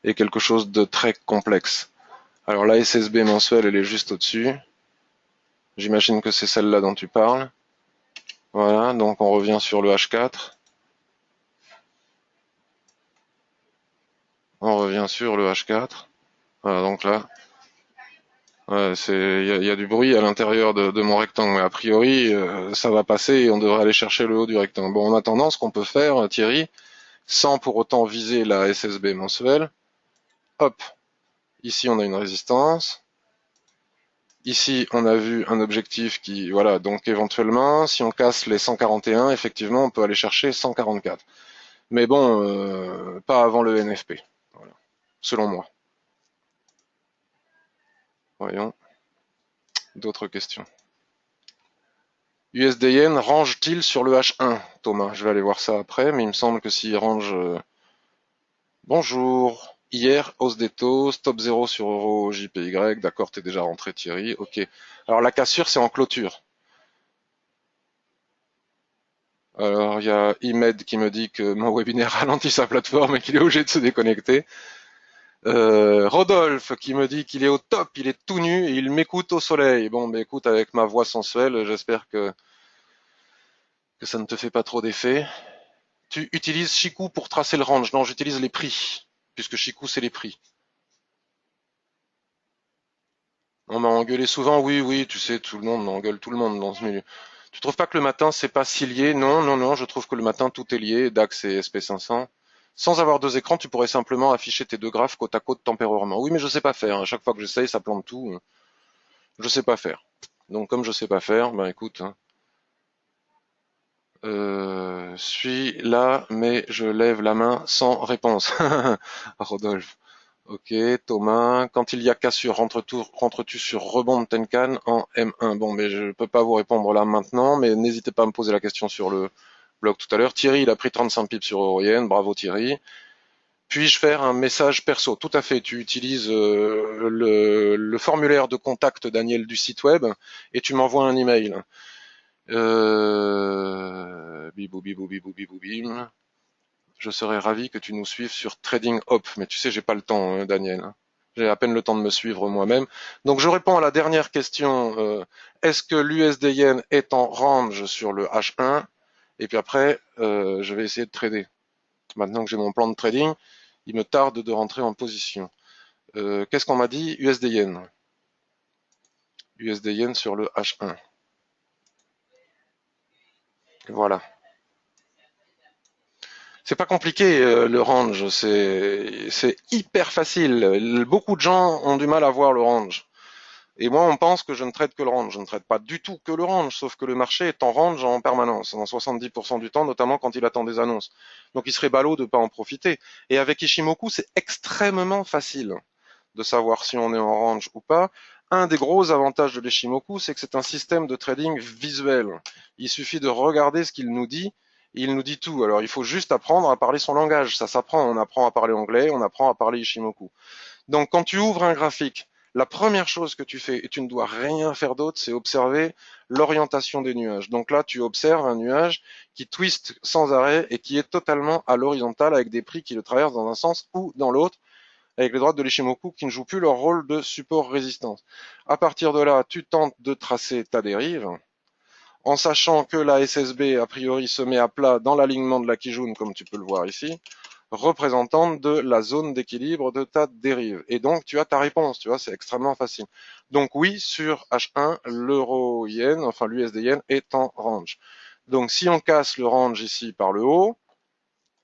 est quelque chose de très complexe. Alors la SSB mensuelle, elle est juste au-dessus. J'imagine que c'est celle-là dont tu parles. Voilà, donc on revient sur le H4. On revient sur le H4. Voilà, donc là, ouais, il y a du bruit à l'intérieur de mon rectangle, mais a priori, ça va passer et on devrait aller chercher le haut du rectangle. Bon, en attendant, ce qu'on peut faire, Thierry, sans pour autant viser la SSB mensuelle, hop, ici on a une résistance. Ici, on a vu un objectif qui, voilà, donc éventuellement, si on casse les 141, effectivement, on peut aller chercher 144. Mais bon, pas avant le NFP, voilà, selon moi. Voyons, d'autres questions. USD Yen range-t-il sur le H1, Thomas? Je vais aller voir ça après, mais il me semble que s'il range... Bonjour. Hier, hausse des taux, stop 0 sur euro JPY. D'accord, t'es déjà rentré Thierry. Ok. Alors la cassure, c'est en clôture. Alors il y a Imed qui me dit que mon webinaire ralentit sa plateforme et qu'il est obligé de se déconnecter. Rodolphe qui me dit qu'il est au top, il est tout nu et il m'écoute au soleil. Bon, mais écoute, avec ma voix sensuelle, j'espère que ça ne te fait pas trop d'effet. Tu utilises Chikou pour tracer le range. Non, j'utilise les prix, puisque Chikou, c'est les prix. On m'a engueulé souvent, oui, oui, tu sais, tout le monde m'engueule, tout le monde dans ce milieu. Tu trouves pas que le matin, c'est pas si lié? Non, non, non, je trouve que le matin, tout est lié, DAX et SP500. Sans avoir deux écrans, tu pourrais simplement afficher tes deux graphes côte à côte temporairement. Oui, mais je sais pas faire. À chaque fois que j'essaye, ça plante tout. Je sais pas faire. Donc comme je sais pas faire, ben écoute, hein, suis là, mais je lève la main sans réponse. Rodolphe. Ok, Thomas. Quand il y a cassure, rentres-tu sur rebond de Tenkan en M1? Bon, mais je peux pas vous répondre là maintenant, mais n'hésitez pas à me poser la question sur le blog tout à l'heure. Thierry, il a pris 35 pips sur Orion. Bravo Thierry. Puis-je faire un message perso? Tout à fait. Tu utilises le formulaire de contact Daniel du site web et tu m'envoies un email. Bibou bibou bibou bibou bim. Je serais ravi que tu nous suives sur Trading Hop, mais tu sais, j'ai pas le temps, hein, Daniel. J'ai à peine le temps de me suivre moi-même. Donc je réponds à la dernière question. Est-ce que l'USD Yen est en range sur le H1? Et puis après, je vais essayer de trader. Maintenant que j'ai mon plan de trading, il me tarde de rentrer en position. Qu'est-ce qu'on m'a dit? USD Yen. USD Yen sur le H1. Voilà. C'est pas compliqué le range, c'est hyper facile. Beaucoup de gens ont du mal à voir le range. Et moi, on pense que je ne traite que le range. Je ne traite pas du tout que le range, sauf que le marché est en range en permanence, dans 70% du temps, notamment quand il attend des annonces. Donc il serait ballot de ne pas en profiter. Et avec Ishimoku, c'est extrêmement facile de savoir si on est en range ou pas. Un des gros avantages de l'Ishimoku, c'est que c'est un système de trading visuel. Il suffit de regarder ce qu'il nous dit. Il nous dit tout. Alors il faut juste apprendre à parler son langage. Ça s'apprend. On apprend à parler anglais, on apprend à parler Ishimoku. Donc quand tu ouvres un graphique, la première chose que tu fais, et tu ne dois rien faire d'autre, c'est observer l'orientation des nuages. Donc là, tu observes un nuage qui twiste sans arrêt et qui est totalement à l'horizontale avec des prix qui le traversent dans un sens ou dans l'autre, avec les droites de l'Ishimoku qui ne jouent plus leur rôle de support résistance. À partir de là, tu tentes de tracer ta dérive, en sachant que la SSB, a priori, se met à plat dans l'alignement de la Kijun, comme tu peux le voir ici, représentante de la zone d'équilibre de ta dérive. Et donc, tu as ta réponse, tu vois, c'est extrêmement facile. Donc oui, sur H1, l'euro-yen, enfin l'USD-yen, est en range. Donc si on casse le range ici par le haut,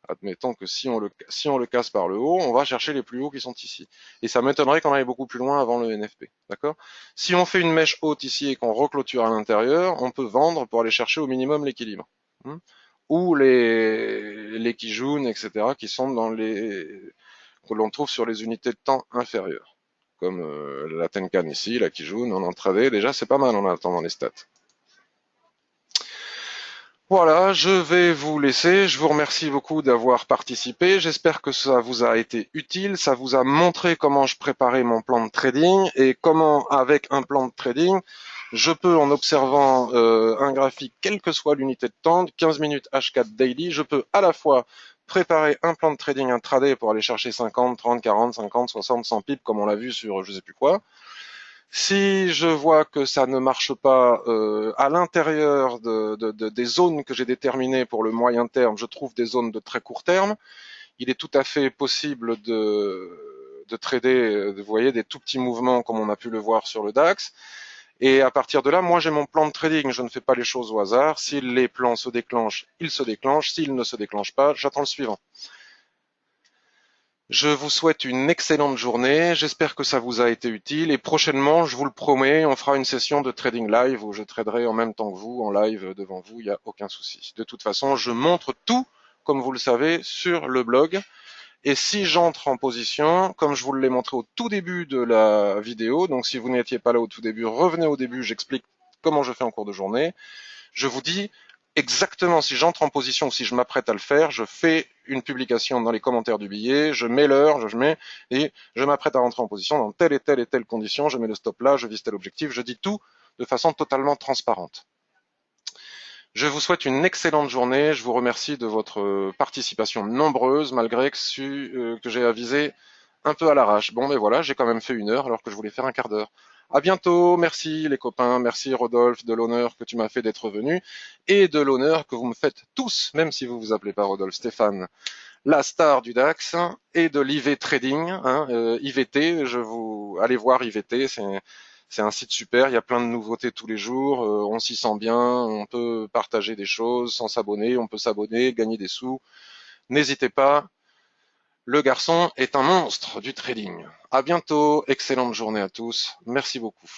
admettons que si on le casse par le haut, on va chercher les plus hauts qui sont ici. Et ça m'étonnerait qu'on aille beaucoup plus loin avant le NFP. D'accord? Si on fait une mèche haute ici et qu'on reclôture à l'intérieur, on peut vendre pour aller chercher au minimum l'équilibre. Ou les Kijun, etc., qui sont dans les que l'on trouve sur les unités de temps inférieures. Comme la Tenkan ici, la Kijun, en intraday, déjà c'est pas mal en attendant les stats. Voilà, je vais vous laisser. Je vous remercie beaucoup d'avoir participé. J'espère que ça vous a été utile. Ça vous a montré comment je préparais mon plan de trading et comment, avec un plan de trading, je peux, en observant un graphique, quelle que soit l'unité de temps, 15 minutes H4 daily, je peux à la fois préparer un plan de trading intraday pour aller chercher 50, 30, 40, 50, 60, 100 pips, comme on l'a vu sur je sais plus quoi. Si je vois que ça ne marche pas à l'intérieur des zones que j'ai déterminées pour le moyen terme, je trouve des zones de très court terme. Il est tout à fait possible de trader, vous voyez, des tout petits mouvements comme on a pu le voir sur le DAX. Et à partir de là, moi j'ai mon plan de trading, je ne fais pas les choses au hasard. Si les plans se déclenchent, ils se déclenchent. S'ils ne se déclenchent pas, j'attends le suivant. Je vous souhaite une excellente journée. J'espère que ça vous a été utile. Et prochainement, je vous le promets, on fera une session de trading live où je traderai en même temps que vous, en live devant vous. Il n'y a aucun souci. De toute façon, je montre tout, comme vous le savez, sur le blog. Et si j'entre en position, comme je vous l'ai montré au tout début de la vidéo, donc si vous n'étiez pas là au tout début, revenez au début, j'explique comment je fais en cours de journée. Je vous dis exactement si j'entre en position ou si je m'apprête à le faire, je fais une publication dans les commentaires du billet, je mets l'heure, je mets et je m'apprête à rentrer en position dans telle et telle condition, je mets le stop là, je vise tel objectif, je dis tout de façon totalement transparente. Je vous souhaite une excellente journée, je vous remercie de votre participation nombreuse malgré que j'ai avisé un peu à l'arrache. Bon, mais voilà, j'ai quand même fait 1 heure alors que je voulais faire un quart d'heure. À bientôt, merci les copains, merci Rodolphe de l'honneur que tu m'as fait d'être venu et de l'honneur que vous me faites tous, même si vous vous appelez pas Rodolphe, Stéphane, la star du DAX et de l'IV Trading, IVT, allez voir IVT, c'est un site super, il y a plein de nouveautés tous les jours, on s'y sent bien, on peut partager des choses sans s'abonner, on peut s'abonner, gagner des sous. N'hésitez pas, le garçon est un monstre du trading. À bientôt, excellente journée à tous. Merci beaucoup.